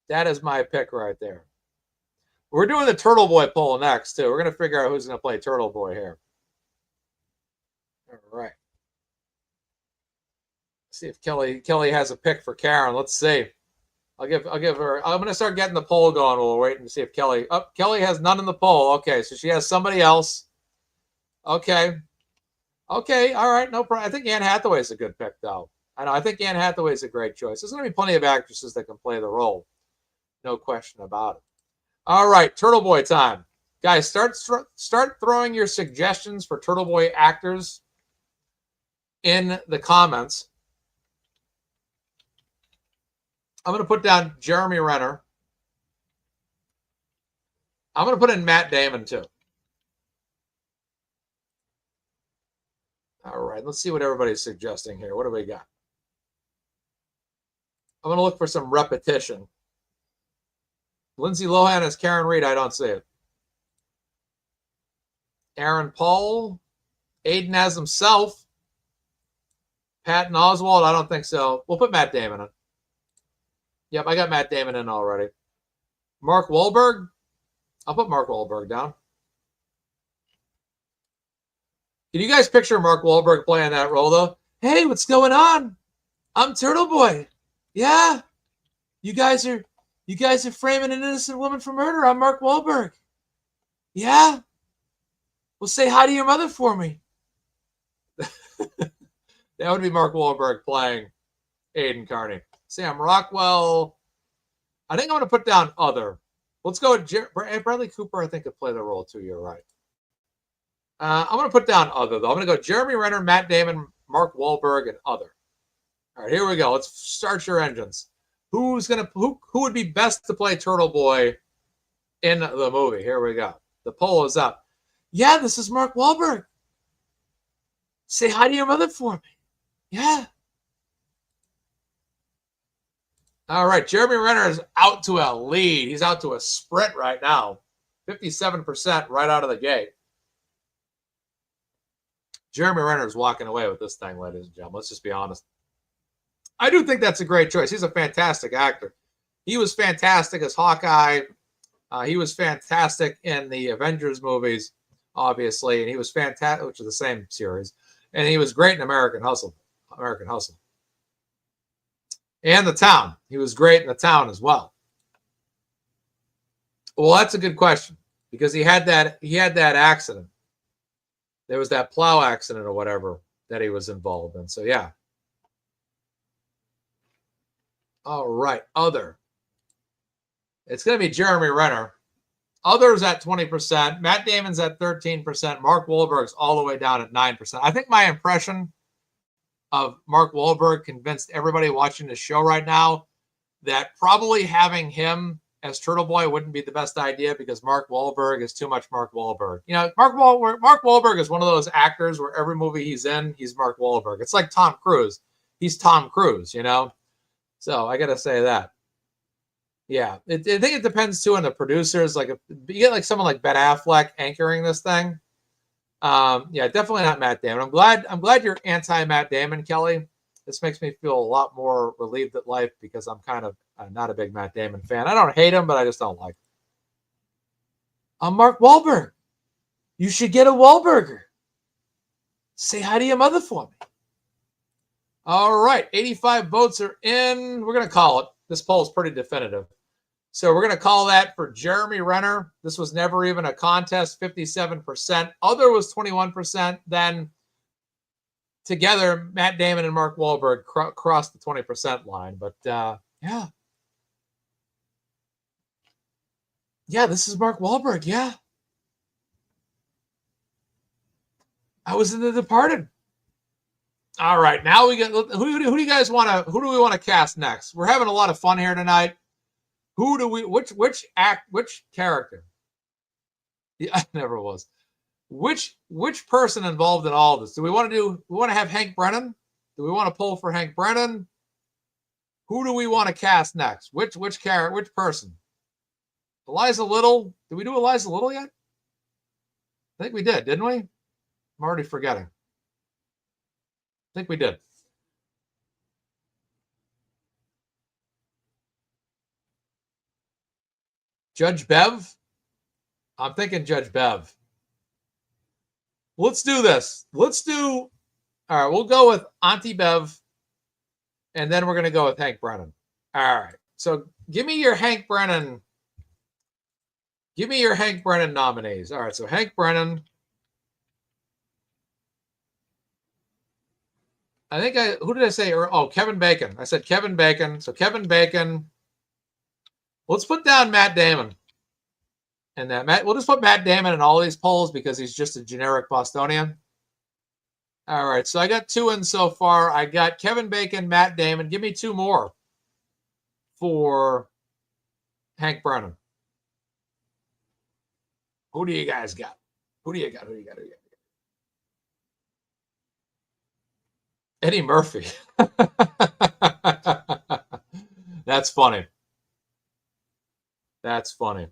S1: That is my pick right there. We're doing the Turtleboy poll next, too. We're going to figure out who's going to play Turtleboy here. All right. See if Kelly has a pick for Karen. Let's see. I'll give her. I'm going to start getting the poll going. We'll wait and see if Kelly. Oh, Kelly has none in the poll. Okay, so she has somebody else. Okay. Okay, all right, no problem. I think Anne Hathaway's a good pick, though. I think Anne Hathaway's a great choice. There's going to be plenty of actresses that can play the role. No question about it. All right, Turtleboy time. Guys, start throwing your suggestions for Turtleboy actors in the comments. I'm going to put down Jeremy Renner. I'm going to put in Matt Damon, too. All right, let's see what everybody's suggesting here. What do we got? I'm going to look for some repetition. Lindsay Lohan as Karen Reed. I don't see it. Aaron Paul. Aiden as himself. Patton Oswalt. I don't think so. We'll put Matt Damon in. Yep, I got Matt Damon in already. Mark Wahlberg. I'll put Mark Wahlberg down. Can you guys picture Mark Wahlberg playing that role, though? Hey, what's going on? I'm Turtleboy. Yeah. You guys are framing an innocent woman for murder. I'm Mark Wahlberg. Yeah. Well, say hi to your mother for me. That would be Mark Wahlberg playing Aiden Carney. Sam Rockwell. I think I'm going to put down other. Let's go with Bradley Cooper. I think could play the role, too. You're right. I'm going to put down other, though. I'm going to go Jeremy Renner, Matt Damon, Mark Wahlberg, and other. All right, here we go. Let's start your engines. Who would be best to play Turtleboy in the movie? Here we go. The poll is up. Yeah, this is Mark Wahlberg. Say hi to your mother for me. Yeah. All right, Jeremy Renner is out to a lead. He's out to a sprint right now. 57% right out of the gate. Jeremy Renner is walking away with this thing, ladies and gentlemen. Let's just be honest. I do think that's a great choice. He's a fantastic actor. He was fantastic as Hawkeye. He was fantastic in the Avengers movies, obviously, and he was fantastic, which is the same series. And he was great in American Hustle. And The Town. He was great in The Town as well. Well, that's a good question because he had that accident. There was that plow accident or whatever that he was involved in. So, yeah. All right. Other. It's going to be Jeremy Renner. Others at 20%. Matt Damon's at 13%. Mark Wahlberg's all the way down at 9%. I think my impression of Mark Wahlberg convinced everybody watching the show right now that probably having him as Turtleboy wouldn't be the best idea because Mark Wahlberg is too much Mark Wahlberg. You know, Mark Wahlberg is one of those actors where every movie he's in, he's Mark Wahlberg. It's like Tom Cruise. He's Tom Cruise, you know? So I got to say that. Yeah, I think it depends too on the producers. Like if you get like someone like Ben Affleck anchoring this thing, yeah, definitely not Matt Damon. I'm glad you're anti Matt Damon, Kelly. This makes me feel a lot more relieved at life because I'm kind of not a big Matt Damon fan. I don't hate him, but I just don't like him. I'm Mark Wahlberg. You should get a Wahlburger. Say hi to your mother for me. All right, 85 votes are in. We're going to call it. This poll is pretty definitive. So we're going to call that for Jeremy Renner. This was never even a contest, 57%. Other was 21%. Then together, Matt Damon and Mark Wahlberg crossed the 20% line. But yeah. Yeah, this is Mark Wahlberg. Yeah. I was in The Departed. All right, now we get who do you guys want to? Who do we want to cast next? We're having a lot of fun here tonight. Who do we? Which character? Yeah, I never was. Which person involved in all of this? Do we want to do? We want to have Hank Brennan? Do we want to pull for Hank Brennan? Who do we want to cast next? Which character? Which person? Eliza Little? Did we do Eliza Little yet? I think we did, didn't we? I'm already forgetting. I think we did. Judge Bev? I'm thinking Judge Bev. Let's do this. All right, we'll go with Auntie Bev, and then we're going to go with Hank Brennan. All right. So give me your Hank Brennan. Give me your Hank Brennan nominees. All right, so Hank Brennan. Who did I say? Oh, Kevin Bacon. I said Kevin Bacon. So Kevin Bacon. Let's put down Matt Damon. And we'll just put Matt Damon in all these polls because he's just a generic Bostonian. All right, so I got 2 in so far. I got Kevin Bacon, Matt Damon. Give me 2 more for Hank Brennan. Who do you guys got? Who do you got? Eddie Murphy. That's funny. That's funny.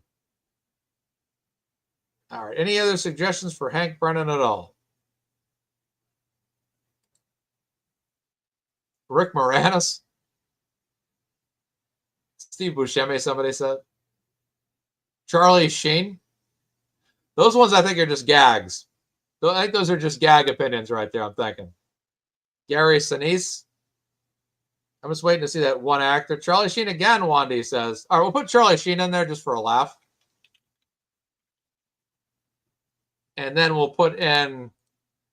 S1: All right. Any other suggestions for Hank Brennan at all? Rick Moranis? Steve Buscemi, somebody said. Charlie Sheen? Those ones I think are just gags. I think those are just gag opinions right there, I'm thinking. Gary Sinise. I'm just waiting to see that one actor. Charlie Sheen again, Wandy says. All right, we'll put Charlie Sheen in there just for a laugh. And then we'll put in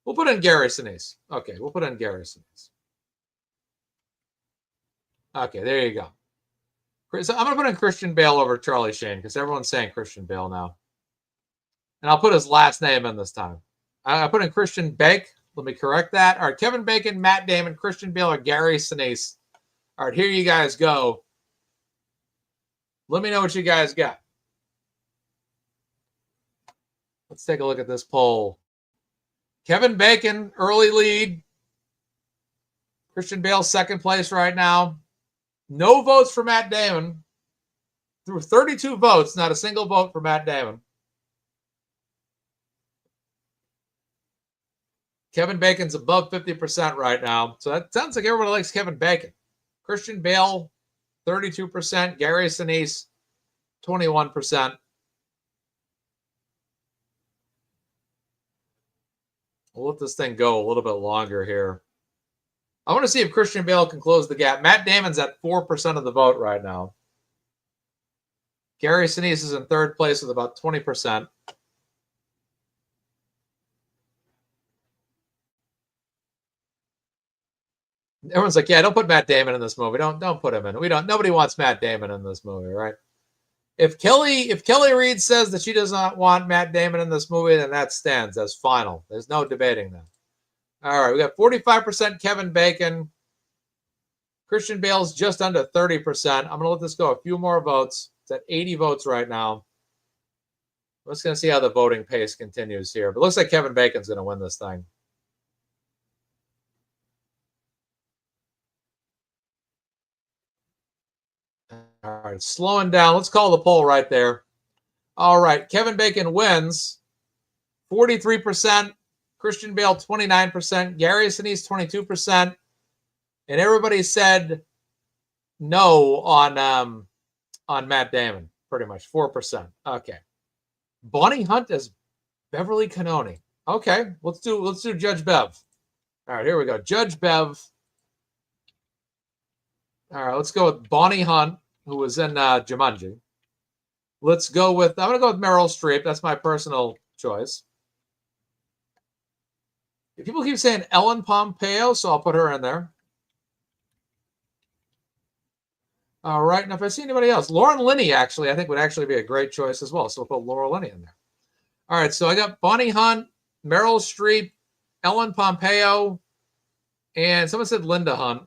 S1: Gary Sinise. Okay, we'll put in Gary Sinise. Okay, there you go. So I'm going to put in Christian Bale over Charlie Sheen because everyone's saying Christian Bale now. And I'll put his last name in this time. I put in Christian Bake. Let me correct that. All right, Kevin Bacon, Matt Damon, Christian Bale, or Gary Sinise. All right, here you guys go. Let me know what you guys got. Let's take a look at this poll. Kevin Bacon, early lead. Christian Bale, second place right now. No votes for Matt Damon. Through 32 votes, not a single vote for Matt Damon. Kevin Bacon's above 50% right now. So that sounds like everyone likes Kevin Bacon. Christian Bale, 32%. Gary Sinise, 21%. We'll let this thing go a little bit longer here. I want to see if Christian Bale can close the gap. Matt Damon's at 4% of the vote right now. Gary Sinise is in third place with about 20%. Everyone's like, yeah, don't put Matt Damon in this movie. Don't put him in. Nobody wants Matt Damon in this movie, right? If Kelly Reed says that she does not want Matt Damon in this movie, then that stands as final. There's no debating that. All right, we got 45% Kevin Bacon. Christian Bale's just under 30%. I'm going to let this go a few more votes. It's at 80 votes right now. I'm just going to see how the voting pace continues here. But it looks like Kevin Bacon's going to win this thing. All right, slowing down. Let's call the poll right there. All right, Kevin Bacon wins 43%. Christian Bale 29%. Gary Sinise 22%. And everybody said no on Matt Damon, pretty much 4%. Okay. Bonnie Hunt as Beverly Cannoni. Okay, let's do Judge Bev. All right, here we go. Judge Bev. All right, let's go with Bonnie Hunt, who was in Jumanji. Let's go with, I'm going to go with Meryl Streep. That's my personal choice. People keep saying Ellen Pompeo, so I'll put her in there. All right, now if I see anybody else, Lauren Linney actually, I think would actually be a great choice as well. So we'll put Laura Linney in there. All right, so I got Bonnie Hunt, Meryl Streep, Ellen Pompeo, and someone said Linda Hunt.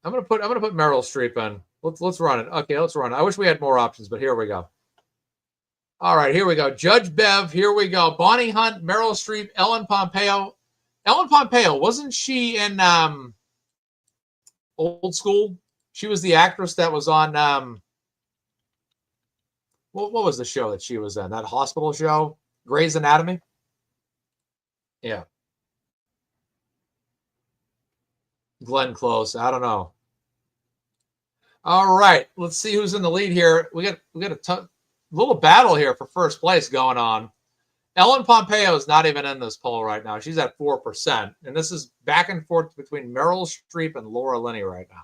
S1: I'm gonna put Meryl Streep in. Let's run it. Okay, let's run it. I wish we had more options, but here we go. All right, here we go. Judge Bev, here we go. Bonnie Hunt, Meryl Streep, Ellen Pompeo. Ellen Pompeo, wasn't she in Old School? She was the actress that was on what was the show that she was in? That hospital show? Grey's Anatomy? Yeah. Glenn Close. I don't know. All right, let's see who's in the lead here. We got a little battle here for first place going on. Ellen Pompeo is not even in this poll right now. She's at 4%. And this is back and forth between Meryl Streep and Laura Linney right now.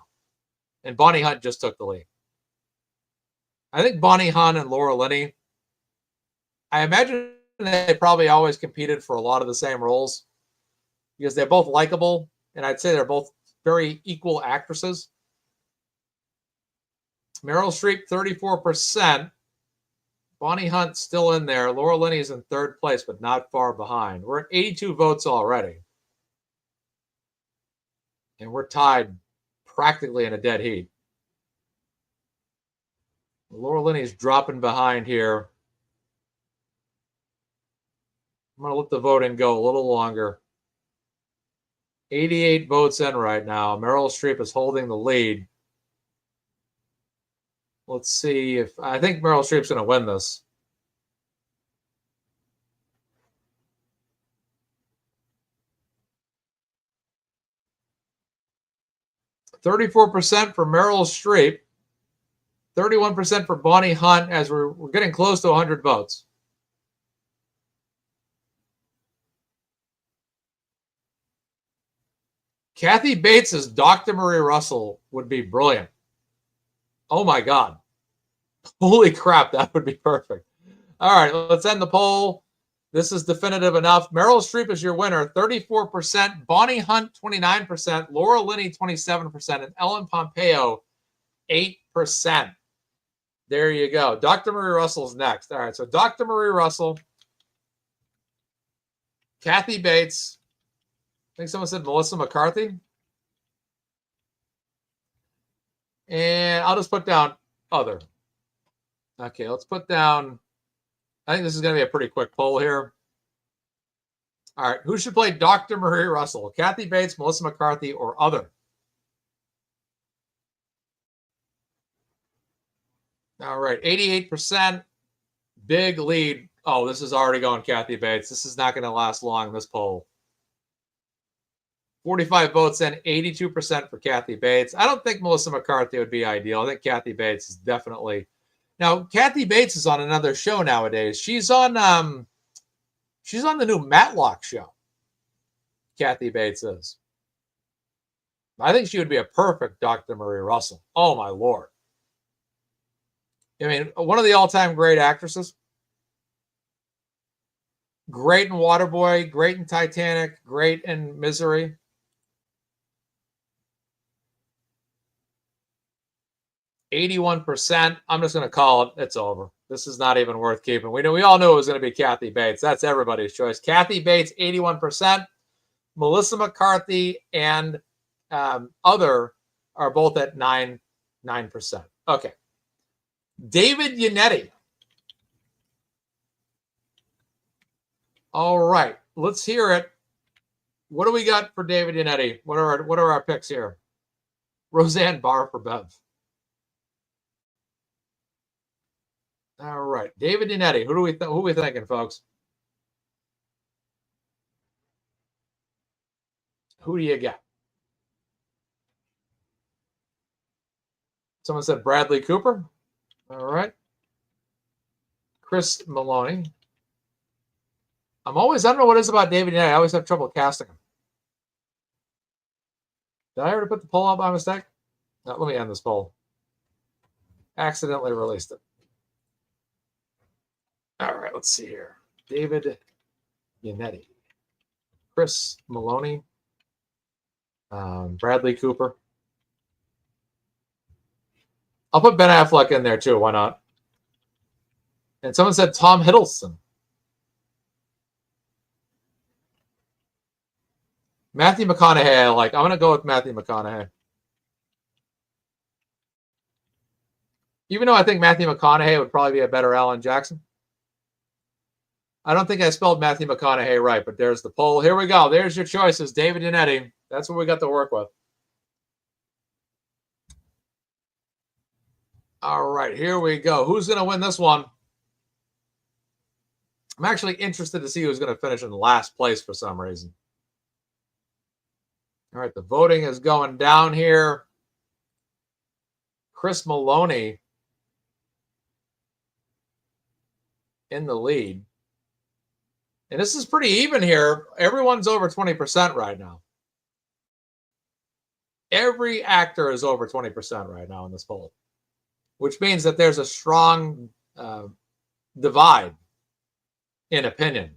S1: And Bonnie Hunt just took the lead. I think Bonnie Hunt and Laura Linney, I imagine they probably always competed for a lot of the same roles because they're both likable. And I'd say they're both very equal actresses. Meryl Streep, 34%. Bonnie Hunt still in there. Laura Linney's in third place, but not far behind. We're at 82 votes already. And we're tied practically in a dead heat. Laura Linney's dropping behind here. I'm going to let the voting go a little longer. 88 votes in right now. Meryl Streep is holding the lead. Let's see if I think Meryl Streep's going to win this. %34 for Meryl Streep, 31% for Bonnie Hunt, as we're getting close to 100 votes. Kathy Bates as Dr. Marie Russell would be brilliant. Oh my God. Holy crap, that would be perfect. All right, let's end the poll. This is definitive enough. Meryl Streep is your winner, 34%. Bonnie Hunt, 29%. Laura Linney, 27%. And Ellen Pompeo, 8%. There you go. Dr. Marie Russell's next. All right, so Dr. Marie Russell, Kathy Bates. I think someone said Melissa McCarthy. And I'll just put down other. Okay, let's put down, I think this is going to be a pretty quick poll here. All right, who should play Dr. Marie Russell? Kathy Bates, Melissa McCarthy, or other? All right, 88%. Big lead. Oh, this is already going Kathy Bates. This is not going to last long, this poll. 45 votes in, 82% for Kathy Bates. I don't think Melissa McCarthy would be ideal. I think Kathy Bates is definitely. Now, Kathy Bates is on another show nowadays. She's on the new Matlock show. Kathy Bates is. I think she would be a perfect Dr. Marie Russell. Oh my Lord. I mean, one of the all-time great actresses. Great in Waterboy, great in Titanic, great in Misery. %81. I'm just going to call it. It's over. This is not even worth keeping. We all knew it was going to be Kathy Bates. That's everybody's choice. Kathy Bates, 81%. Melissa McCarthy and other are both at 9%. Okay. David Yannetti. All right. Let's hear it. What do we got for David Yannetti? What are our picks here? Roseanne Barr for Bev. All right, David Yannetti. Who are we thinking, folks? Who do you got? Someone said Bradley Cooper. All right. Chris Maloney. I don't know what it is about David Yannetti. I always have trouble casting him. Did I already put the poll up by mistake? No, let me end this poll. Accidentally released it. All right, let's see here. David Yannetti. Chris Maloney. Bradley Cooper. I'll put Ben Affleck in there too. Why not? And someone said Tom Hiddleston. Matthew McConaughey, I like. I'm going to go with Matthew McConaughey. Even though I think Matthew McConaughey would probably be a better Alan Jackson. I don't think I spelled Matthew McConaughey right, but there's the poll. Here we go. There's your choices. David Yannetti. That's what we got to work with. All right, here we go. Who's going to win this one? I'm actually interested to see who's going to finish in last place for some reason. All right, the voting is going down here. Chris Maloney in the lead. And this is pretty even here. Everyone's over 20% right now. Every actor is over 20% right now in this poll, which means that there's a strong divide in opinion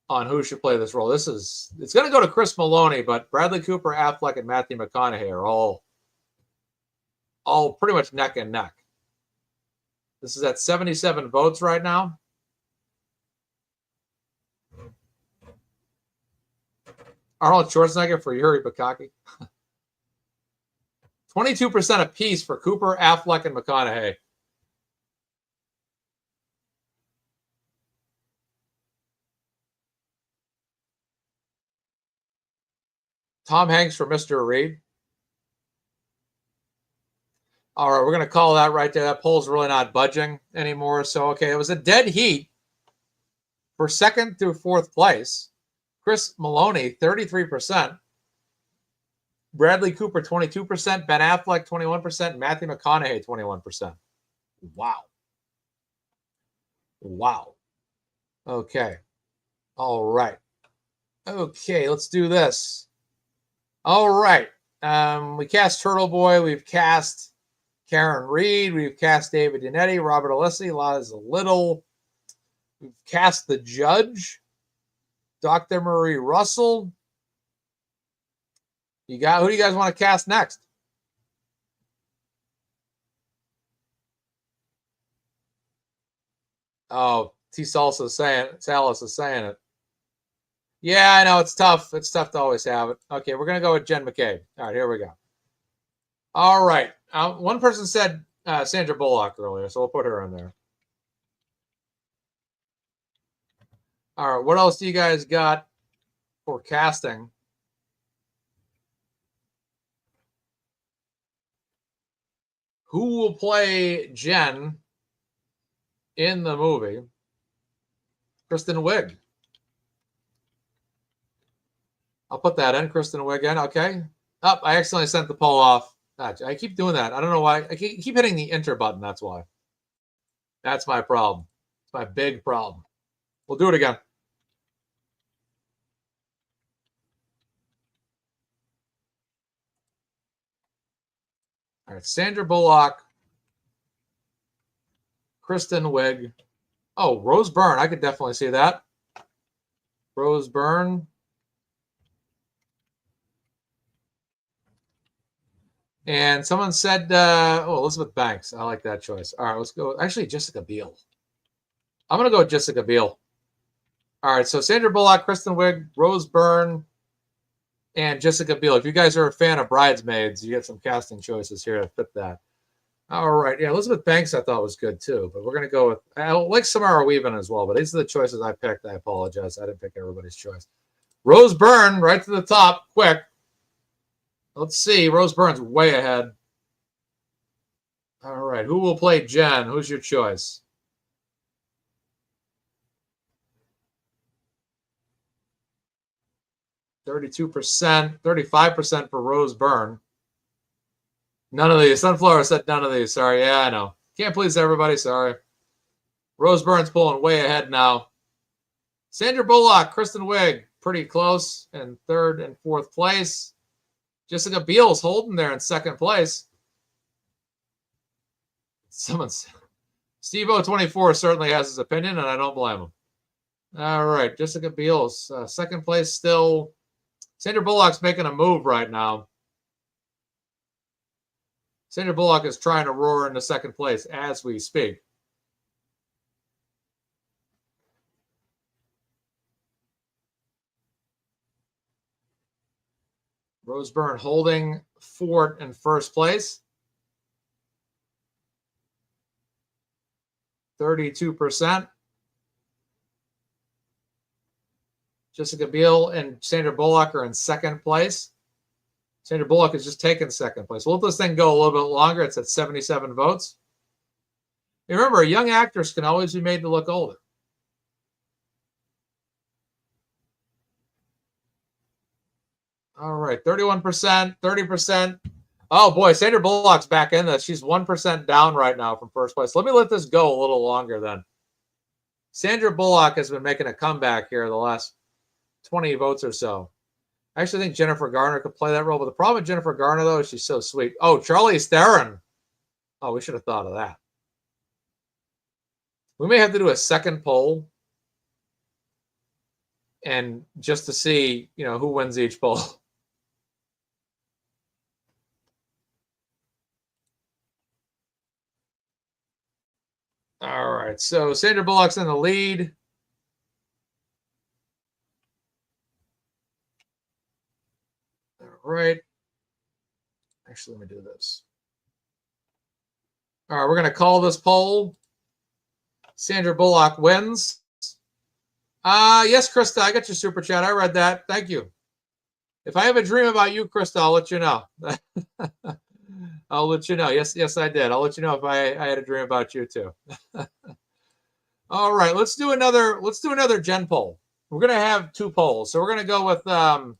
S1: on who should play this role. It's going to go to Chris Maloney, but Bradley Cooper, Affleck, and Matthew McConaughey are all pretty much neck and neck. This is at 77 votes right now. Arnold Schwarzenegger for Yuri Bukaki. 22% apiece for Cooper, Affleck, and McConaughey. Tom Hanks for Mr. Reed. All right, we're going to call that right there. That poll's really not budging anymore. So, okay, it was a dead heat for second through fourth place. Chris Maloney, 33%. Bradley Cooper, 22%. Ben Affleck, 21%. Matthew McConaughey, 21%. Wow. Wow. Okay. All right. Okay, let's do this. All right. We cast Turtleboy. We've cast Karen Reed. We've cast David Yannetti, Robert Alessi, Liza Little. We've cast the judge, Dr. Marie Russell. Who do you guys want to cast next? Oh, Salas is saying it. Yeah, I know. It's tough. It's tough to always have it. Okay, we're going to go with Jen McCabe. All right, here we go. All right. One person said Sandra Bullock earlier, so we'll put her in there. All right, what else do you guys got for casting? Who will play Jen in the movie? Kristen Wiig. I'll put that in. Kristen Wiig in. Okay. Oh, I accidentally sent the poll off. I keep doing that. I don't know why. I keep hitting the enter button. That's why. That's my problem. It's my big problem. We'll do it again. All right. Sandra Bullock. Kristen Wiig. Oh, Rose Byrne. I could definitely see that. Rose Byrne. And someone said, oh, Elizabeth Banks. I like that choice. All right, let's go. Actually, Jessica Biel. I'm going to go with Jessica Biel. All right, so Sandra Bullock, Kristen Wiig, Rose Byrne, and Jessica Biel. If you guys are a fan of Bridesmaids, you get some casting choices here to fit that. All right, yeah, Elizabeth Banks I thought was good too, but we're going to go with, I like Samara Weaving as well, but these are the choices I picked. I apologize. I didn't pick everybody's choice. Rose Byrne, right to the top, quick. Let's see. Rose Byrne's way ahead. All right. Who will play Jen? Who's your choice? %, 35% for Rose Byrne. None of these. Sunflower said none of these. Sorry. Yeah, I know. Can't please everybody. Sorry. Rose Byrne's pulling way ahead now. Sandra Bullock, Kristen Wiig, pretty close in third and fourth place. Jessica Biel's holding there in second place. Steve-O24 certainly has his opinion, and I don't blame him. All right, Jessica Biel's second place still. Sandra Bullock's making a move right now. Sandra Bullock is trying to roar into second place as we speak. Rose Byrne holding fort in first place. 32%. Jessica Biel and Sandra Bullock are in second place. Sandra Bullock is just taking second place. We'll let this thing go a little bit longer. It's at 77 votes. Remember, young actors can always be made to look older. All right, 31%, 30%. Oh, boy, Sandra Bullock's back in this. She's 1% down right now from first place. Let me let this go a little longer then. Sandra Bullock has been making a comeback here the last 20 votes or so. I actually think Jennifer Garner could play that role, but the problem with Jennifer Garner, though, is she's so sweet. Oh, Charlize Theron. Oh, we should have thought of that. We may have to do a second poll, and just to see, who wins each poll. All right, so Sandra Bullock's in the lead. All right. Actually, let me do this. All right, we're going to call this poll. Sandra Bullock wins. Yes, Krista, I got your super chat. I read that. Thank you. If I have a dream about you, Krista, I'll let you know. I'll let you know. Yes, I did. I'll let you know if I had a dream about you too. All right, let's do another Jen poll. We're gonna have two polls. So we're gonna go with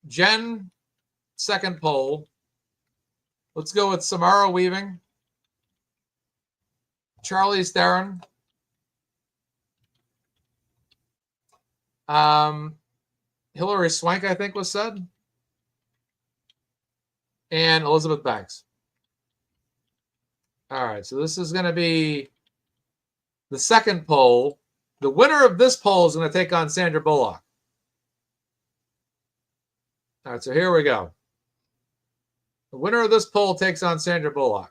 S1: Jen second poll. Let's go with Samara Weaving, Charlize Theron, Hilary Swank, I think was said, and Elizabeth Banks. All right, so this is going to be the second poll. The winner of this poll is going to take on Sandra Bullock. All right, so here we go. The winner of this poll takes on Sandra Bullock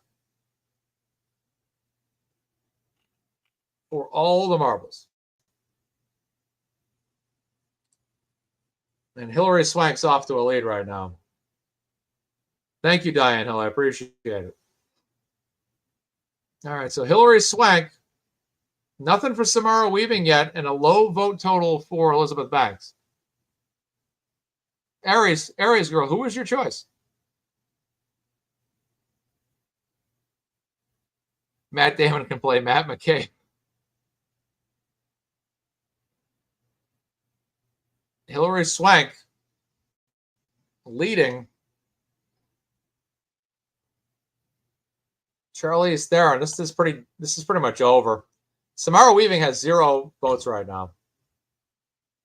S1: for all the marbles. And Hilary Swank's off to a lead right now. Thank you, Diane Hill. I appreciate it. All right, so Hilary Swank, nothing for Samara Weaving yet, and a low vote total for Elizabeth Banks. Aries girl, who was your choice? Matt Damon can play Matt McKay. Hilary Swank leading. Charlize Theron. This is pretty much over. Samara Weaving has 0 votes right now.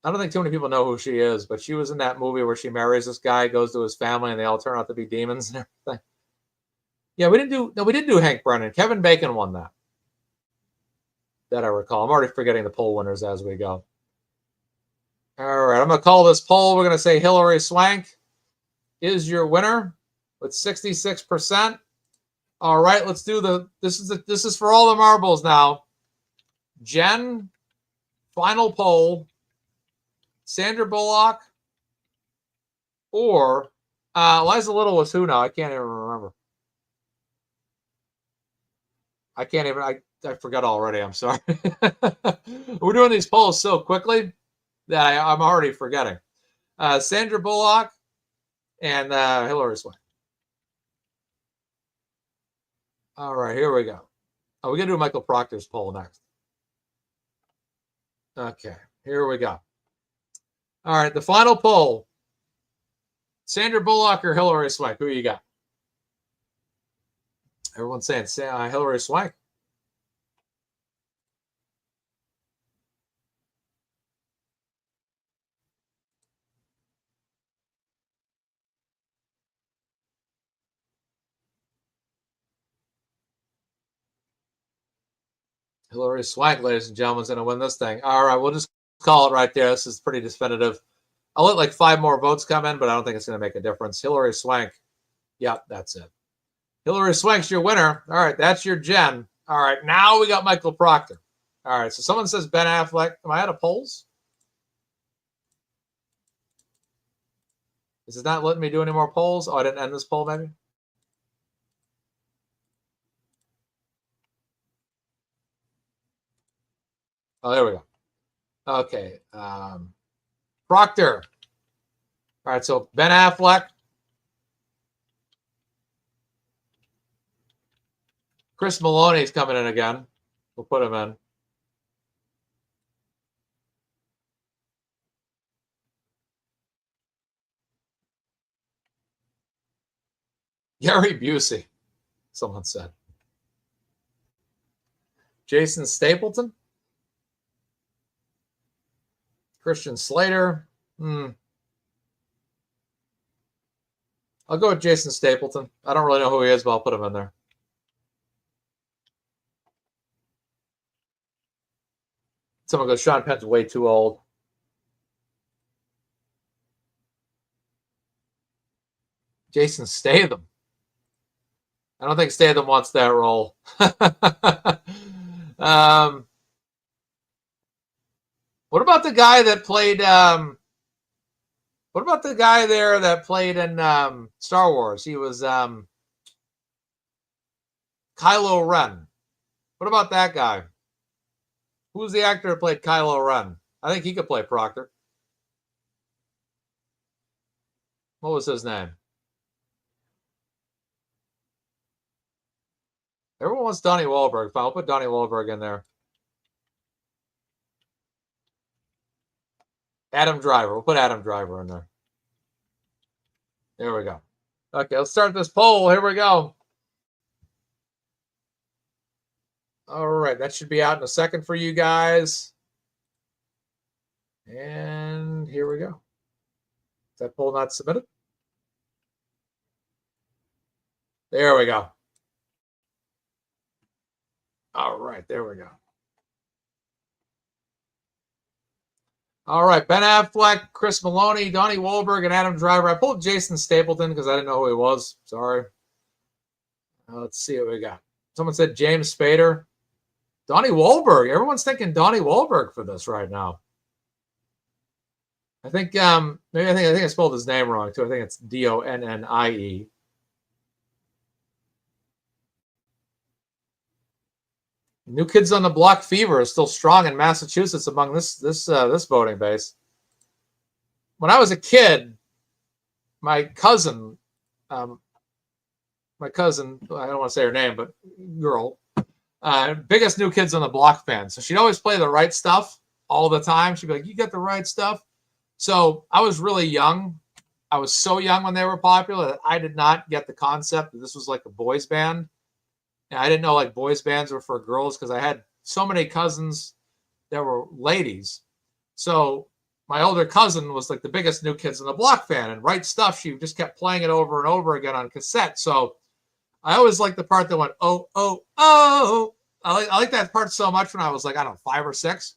S1: I don't think too many people know who she is, but she was in that movie where she marries this guy, goes to his family, and they all turn out to be demons and everything. Yeah, we didn't do Hank Brennan. Kevin Bacon won that. That I recall. I'm already forgetting the poll winners as we go. All right, I'm going to call this poll. We're going to say Hilary Swank is your winner. with 66%. All right, let's do this is for all the marbles now. Jen, final poll. Sandra Bullock or Liza Little was who now? I can't even remember. I forgot already. I'm sorry. We're doing these polls so quickly that I'm already forgetting. Sandra Bullock and Hillary Swank. All right, here we go. Oh, we're going to do Michael Proctor's poll next. Okay, here we go. All right, the final poll. Sandra Bullock or Hillary Swank? Who you got? Everyone's saying Hillary Swank. Hillary Swank, ladies and gentlemen, is going to win this thing. All right, we'll just call it right there. This is pretty definitive. I'll let like 5 more votes come in, but I don't think it's going to make a difference. Hillary Swank. Yep, that's it. Hillary Swank's your winner. All right, that's your Jen. All right, now we got Michael Proctor. All right, so someone says Ben Affleck. Am I out of polls? Is it not letting me do any more polls? Oh, I didn't end this poll, maybe? Oh, there we go. Okay. Proctor. All right, so Ben Affleck. Chris Maloney's coming in again. We'll put him in. Gary Busey, someone said. Jason Stapleton. Christian Slater. I'll go with Jason Stapleton. I don't really know who he is, but I'll put him in there. Someone goes, Sean Penn's way too old. Jason Statham. I don't think Statham wants that role. What about the guy that played? What about the guy there that played in Star Wars? He was Kylo Ren. What about that guy? Who's the actor that played Kylo Ren? I think he could play Proctor. What was his name? Everyone wants Donnie Wahlberg. Fine, I'll put Donnie Wahlberg in there. Adam Driver. We'll put Adam Driver in there. There we go. Okay, let's start this poll. Here we go. All right, that should be out in a second for you guys. And here we go. Is that poll not submitted? There we go. All right, there we go. All right, Ben Affleck, Chris Maloney, Donnie Wahlberg, and Adam Driver. I pulled Jason Stapleton because I didn't know who he was. Sorry. Let's see what we got. Someone said James Spader. Donnie Wahlberg. Everyone's thinking Donnie Wahlberg for this right now. I think I think I spelled his name wrong too. I think it's Donnie. New Kids on the Block fever is still strong in Massachusetts among this voting base. When I was a kid, my cousin, I don't want to say her name, but girl, biggest New Kids on the Block fan. So she'd always play the right stuff all the time. She'd be like, "You got the right stuff." So I was really young. I was so young when they were popular that I did not get the concept that this was like a boys band. And I didn't know like boys bands were for girls because I had so many cousins that were ladies. So my older cousin was like the biggest New Kids on the Block fan, and Right Stuff, she just kept playing it over and over again on cassette. So I always liked the part that went, oh, oh, oh. I like that part so much when I was like, I don't know, 5 or 6.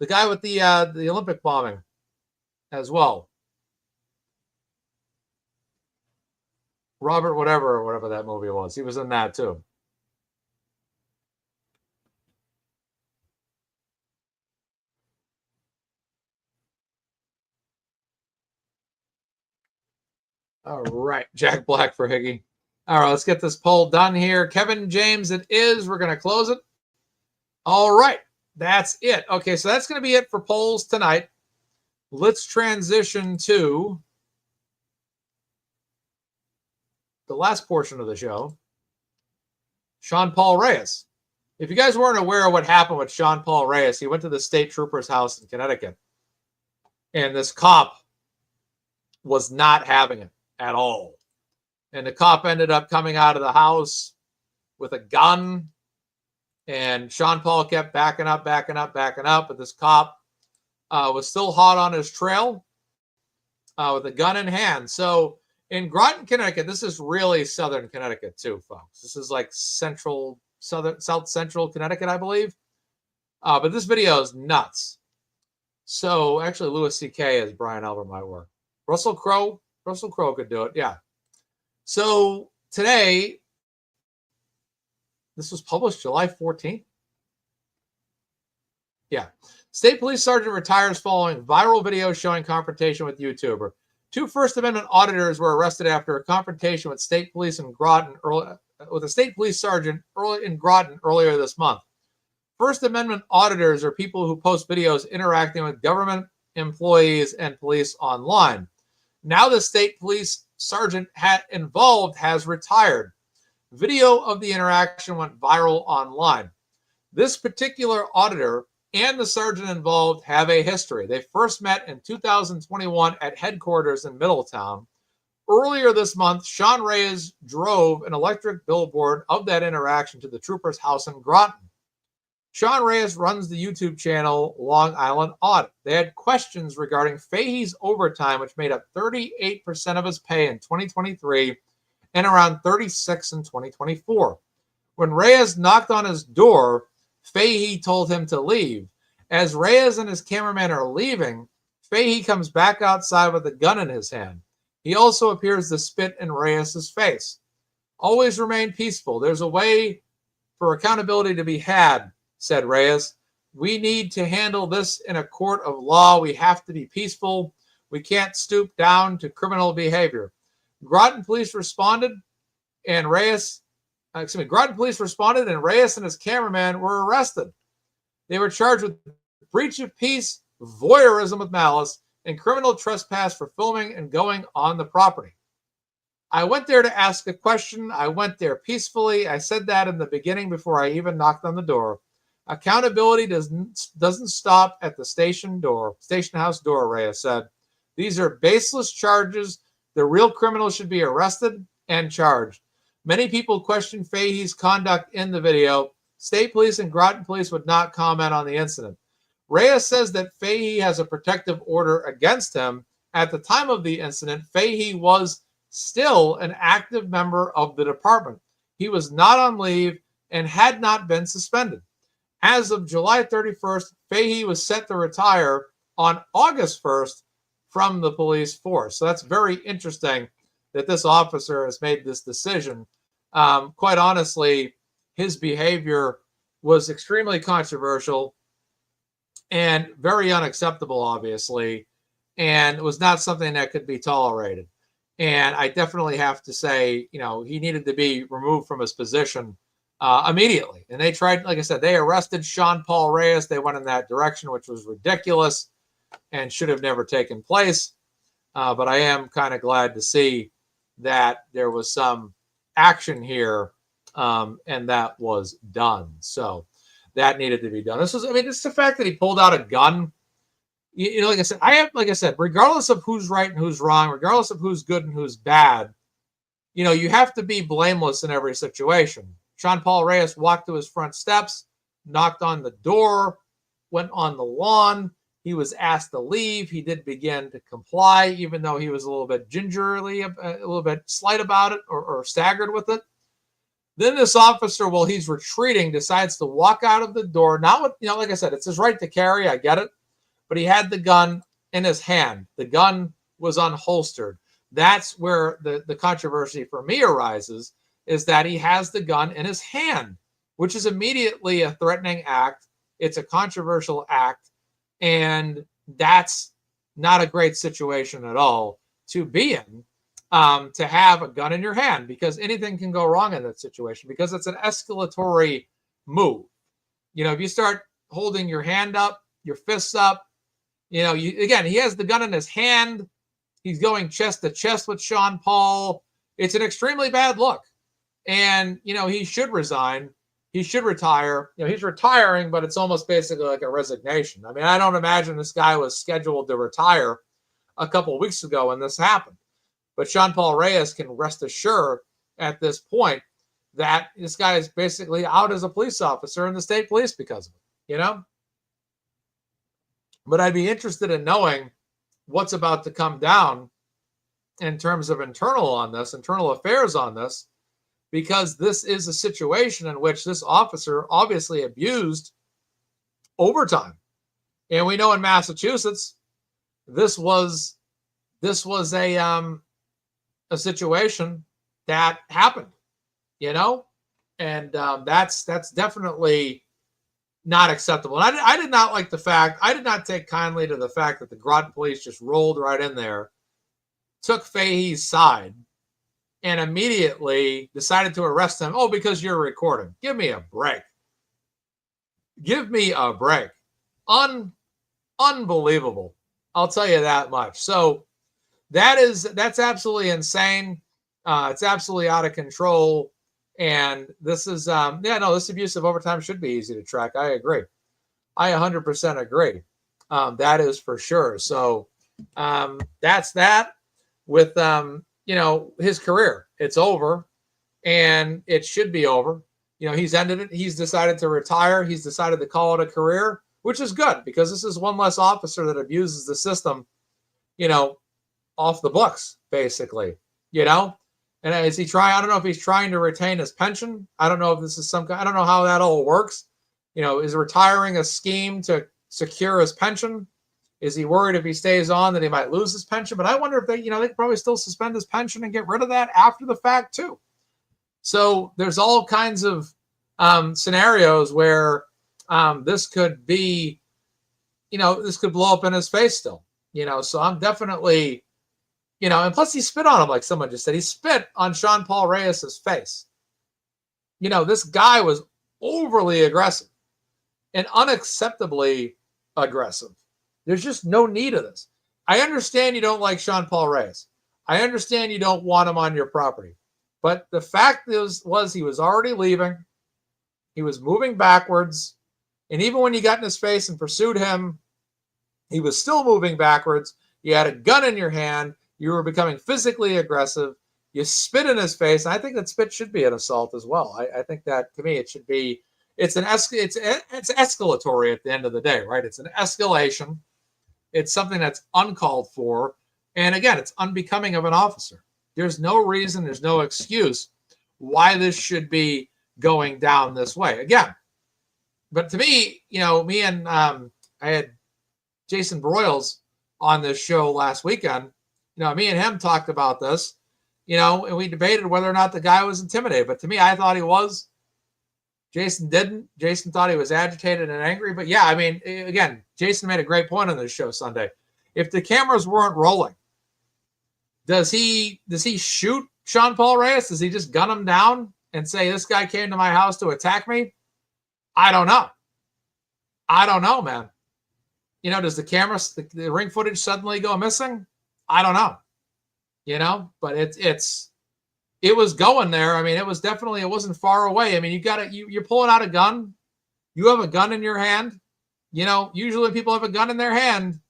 S1: The guy with the Olympic bombing as well. Robert whatever that movie was. He was in that too. All right, Jack Black for Higgy. All right, let's get this poll done here. Kevin James, it is. We're going to close it. All right, that's it. Okay, so that's going to be it for polls tonight. Let's transition to the last portion of the show. Sean Paul Reyes. If you guys weren't aware of what happened with Sean Paul Reyes, he went to the state trooper's house in Connecticut, and this cop was not having it at all. And the cop ended up coming out of the house with a gun, and Sean Paul kept backing up, but this cop was still hot on his trail with a gun in hand. So in Groton, Connecticut, this is really southern Connecticut too, folks. This is like south central Connecticut, I believe. But this video is nuts. So actually, Louis C.K. as Brian Albert might work. Russell Crowe could do it, yeah. So today, this was published July 14th. Yeah. State Police Sergeant retires following viral video showing confrontation with YouTuber. 2 First Amendment auditors were arrested after a confrontation with state police in Groton with a state police sergeant in Groton earlier this month. First Amendment auditors are people who post videos interacting with government employees and police online. Now the state police sergeant involved has retired. Video of the interaction went viral online. This particular auditor and the sergeant involved have a history. They first met in 2021 at headquarters in Middletown. Earlier this month, Sean Reyes drove an electric billboard of that interaction to the trooper's house in Groton. Sean Reyes runs the YouTube channel Long Island Audit. They had questions regarding Fahey's overtime, which made up 38% of his pay in 2023 and around 36% in 2024. When Reyes knocked on his door, Fahey told him to leave. As Reyes and his cameraman are leaving, Fahey comes back outside with a gun in his hand. He also appears to spit in Reyes' face. Always remain peaceful. There's a way for accountability to be had, said Reyes. We need to handle this in a court of law. We have to be peaceful. We can't stoop down to criminal behavior. Groton police responded, and Reyes and his cameraman were arrested. They were charged with breach of peace, voyeurism with malice, and criminal trespass for filming and going on the property. I went there to ask a question. I went there peacefully. I said that in the beginning before I even knocked on the door. Accountability doesn't stop at the station house door, Reyes said. These are baseless charges. The real criminals should be arrested and charged. Many people questioned Fahey's conduct in the video. State police and Groton police would not comment on the incident. Reyes says that Fahey has a protective order against him. At the time of the incident, Fahey was still an active member of the department. He was not on leave and had not been suspended. As of July 31st, Fahey was set to retire on August 1st from the police force. So that's very interesting that this officer has made this decision. Quite honestly, his behavior was extremely controversial and very unacceptable, obviously, and was not something that could be tolerated. And I definitely have to say, he needed to be removed from his position immediately. And they tried, like I said, they arrested Sean Paul Reyes. They went in that direction, which was ridiculous and should have never taken place. But I am kind of glad to see that there was some action here, and that was done. So that needed to be done. It's the fact that he pulled out a gun. Like I said, regardless of who's right and who's wrong, regardless of who's good and who's bad, you have to be blameless in every situation. Sean Paul Reyes walked to his front steps, knocked on the door, went on the lawn. He was asked to leave. He did begin to comply, even though he was a little bit slight about it or staggered with it. Then this officer, while he's retreating, decides to walk out of the door. Not with, like I said, it's his right to carry. I get it. But he had the gun in his hand. The gun was unholstered. That's where the controversy for me arises, is that he has the gun in his hand, which is immediately a threatening act. It's a controversial act. And that's not a great situation at all to be in, to have a gun in your hand, because anything can go wrong in that situation, because it's an escalatory move. If you start holding your hand up, your fists up, again, he has the gun in his hand. He's going chest to chest with Sean Paul. It's an extremely bad look. And, he should resign. He should retire. He's retiring, but it's almost basically like a resignation. I mean, I don't imagine this guy was scheduled to retire a couple of weeks ago when this happened. But Sean Paul Reyes can rest assured at this point that this guy is basically out as a police officer in the state police because of it, But I'd be interested in knowing what's about to come down in terms of internal affairs on this, because this is a situation in which this officer obviously abused overtime. And we know in Massachusetts, this was a situation that happened, and that's definitely not acceptable. And I did not like the fact, I did not take kindly to the fact that the Groton police just rolled right in there, took Fahey's side, and immediately decided to arrest him. Oh, because you're recording. Give me a break. Give me a break. Unbelievable. I'll tell you that much. So that's absolutely insane. It's absolutely out of control. And this is, this abuse of overtime should be easy to track. I agree. I 100% agree. That is for sure. So that's that with, his career. It's over, and it should be over. He's ended it. He's decided to retire. He's decided to call it a career, which is good, because this is one less officer that abuses the system, off the books, basically, And is he trying? I don't know if he's trying to retain his pension. I don't know if this is I don't know how that all works. Is retiring a scheme to secure his pension? Is he worried if he stays on that he might lose his pension? But I wonder if they could probably still suspend his pension and get rid of that after the fact too. So there's all kinds of scenarios where this could be, this could blow up in his face still. So I'm definitely, and plus he spit on him, like someone just said. He spit on Sean Paul Reyes's face. This guy was overly aggressive and unacceptably aggressive. There's just no need of this. I understand you don't like Sean Paul Reyes. I understand you don't want him on your property. But the fact was he was already leaving. He was moving backwards. And even when you got in his face and pursued him, he was still moving backwards. You had a gun in your hand. You were becoming physically aggressive. You spit in his face. I think that spit should be an assault as well. I think that, to me, it should be. It's escalatory at the end of the day, right? It's an escalation. It's something that's uncalled for. And again, it's unbecoming of an officer. There's no reason, there's no excuse why this should be going down this way. Again, but to me, me and I had Jason Broyles on this show last weekend. Me and him talked about this, and we debated whether or not the guy was intimidated. But to me, I thought he was. Jason didn't. Jason thought he was agitated and angry. But yeah, I mean, again, Jason made a great point on this show Sunday. If the cameras weren't rolling, does he shoot Sean Paul Reyes? Does he just gun him down and say, this guy came to my house to attack me? I don't know. I don't know, man. Does the cameras, the ring footage suddenly go missing? I don't know. But it was going there. I mean, it wasn't far away. I mean, you're pulling out a gun. You have a gun in your hand. Usually when people have a gun in their hand,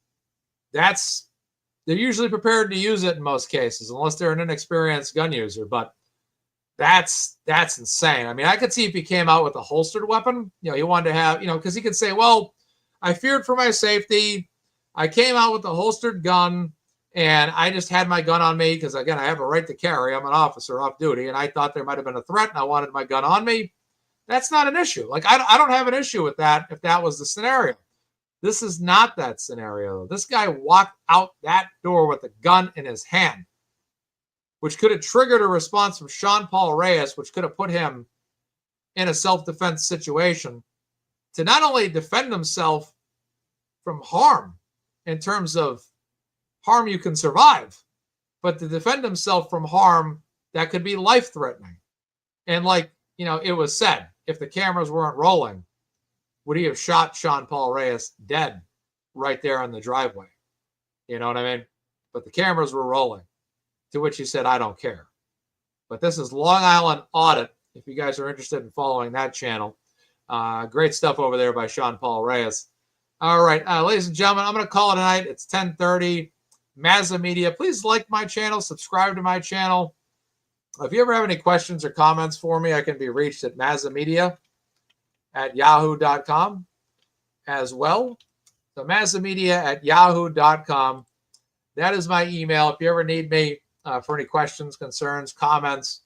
S1: they're usually prepared to use it in most cases, unless they're an inexperienced gun user. But that's insane. I mean, I could see if he came out with a holstered weapon, he wanted to have, because he could say, well, I feared for my safety. I came out with a holstered gun, And I just had my gun on me because, again, I have a right to carry. I'm an officer off duty, and I thought there might have been a threat, and I wanted my gun on me. That's not an issue. Like, I don't have an issue with that if that was the scenario. This is not that scenario. This guy walked out that door with a gun in his hand, which could have triggered a response from Sean Paul Reyes, which could have put him in a self-defense situation to not only defend himself from harm in terms of harm you can survive, but to defend himself from harm that could be life-threatening. And like, it was said, if the cameras weren't rolling, would he have shot Sean Paul Reyes dead right there on the driveway? You know what I mean? But the cameras were rolling, to which he said, I don't care. But this is Long Island Audit, if you guys are interested in following that channel. Great stuff over there by Sean Paul Reyes. All right, ladies and gentlemen, I'm going to call it a night. It's 10:30. MazzaMedia. Please like my channel, subscribe to my channel. If you ever have any questions or comments for me, I can be reached at MazzaMedia@yahoo.com as well. So MazzaMedia@yahoo.com. That is my email. If you ever need me for any questions, concerns, comments,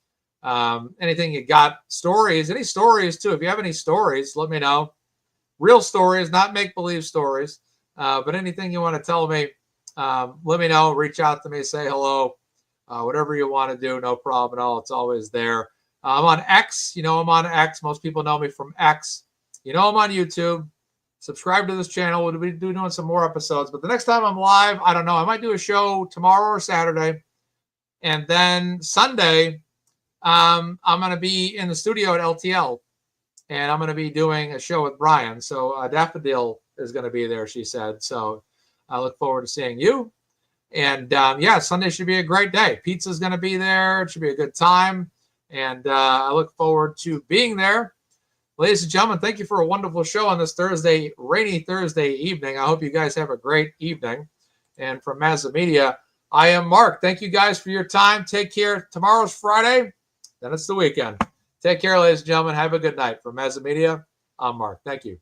S1: anything you got, stories, any stories too. If you have any stories, let me know. Real stories, not make-believe stories, but anything you want to tell me, let me know. Reach out to me, say hello, whatever you want to do, no problem at all. It's always there. I'm on X. I'm on X. Most people know me from X. I'm on YouTube. Subscribe to this channel. We'll be doing some more episodes. But the next time I'm live, I don't know. I might do a show tomorrow or Saturday. And then Sunday, I'm going to be in the studio at LTL. And I'm going to be doing a show with Brian. So Daffodil is going to be there, she said. So I look forward to seeing you. And Sunday should be a great day. Pizza's going to be there. It should be a good time. And I look forward to being there. Ladies and gentlemen, thank you for a wonderful show on this Thursday, rainy Thursday evening. I hope you guys have a great evening. And from MazzaMedia, I am Mark. Thank you guys for your time. Take care. Tomorrow's Friday. Then it's the weekend. Take care, ladies and gentlemen. Have a good night. From MazzaMedia, I'm Mark. Thank you.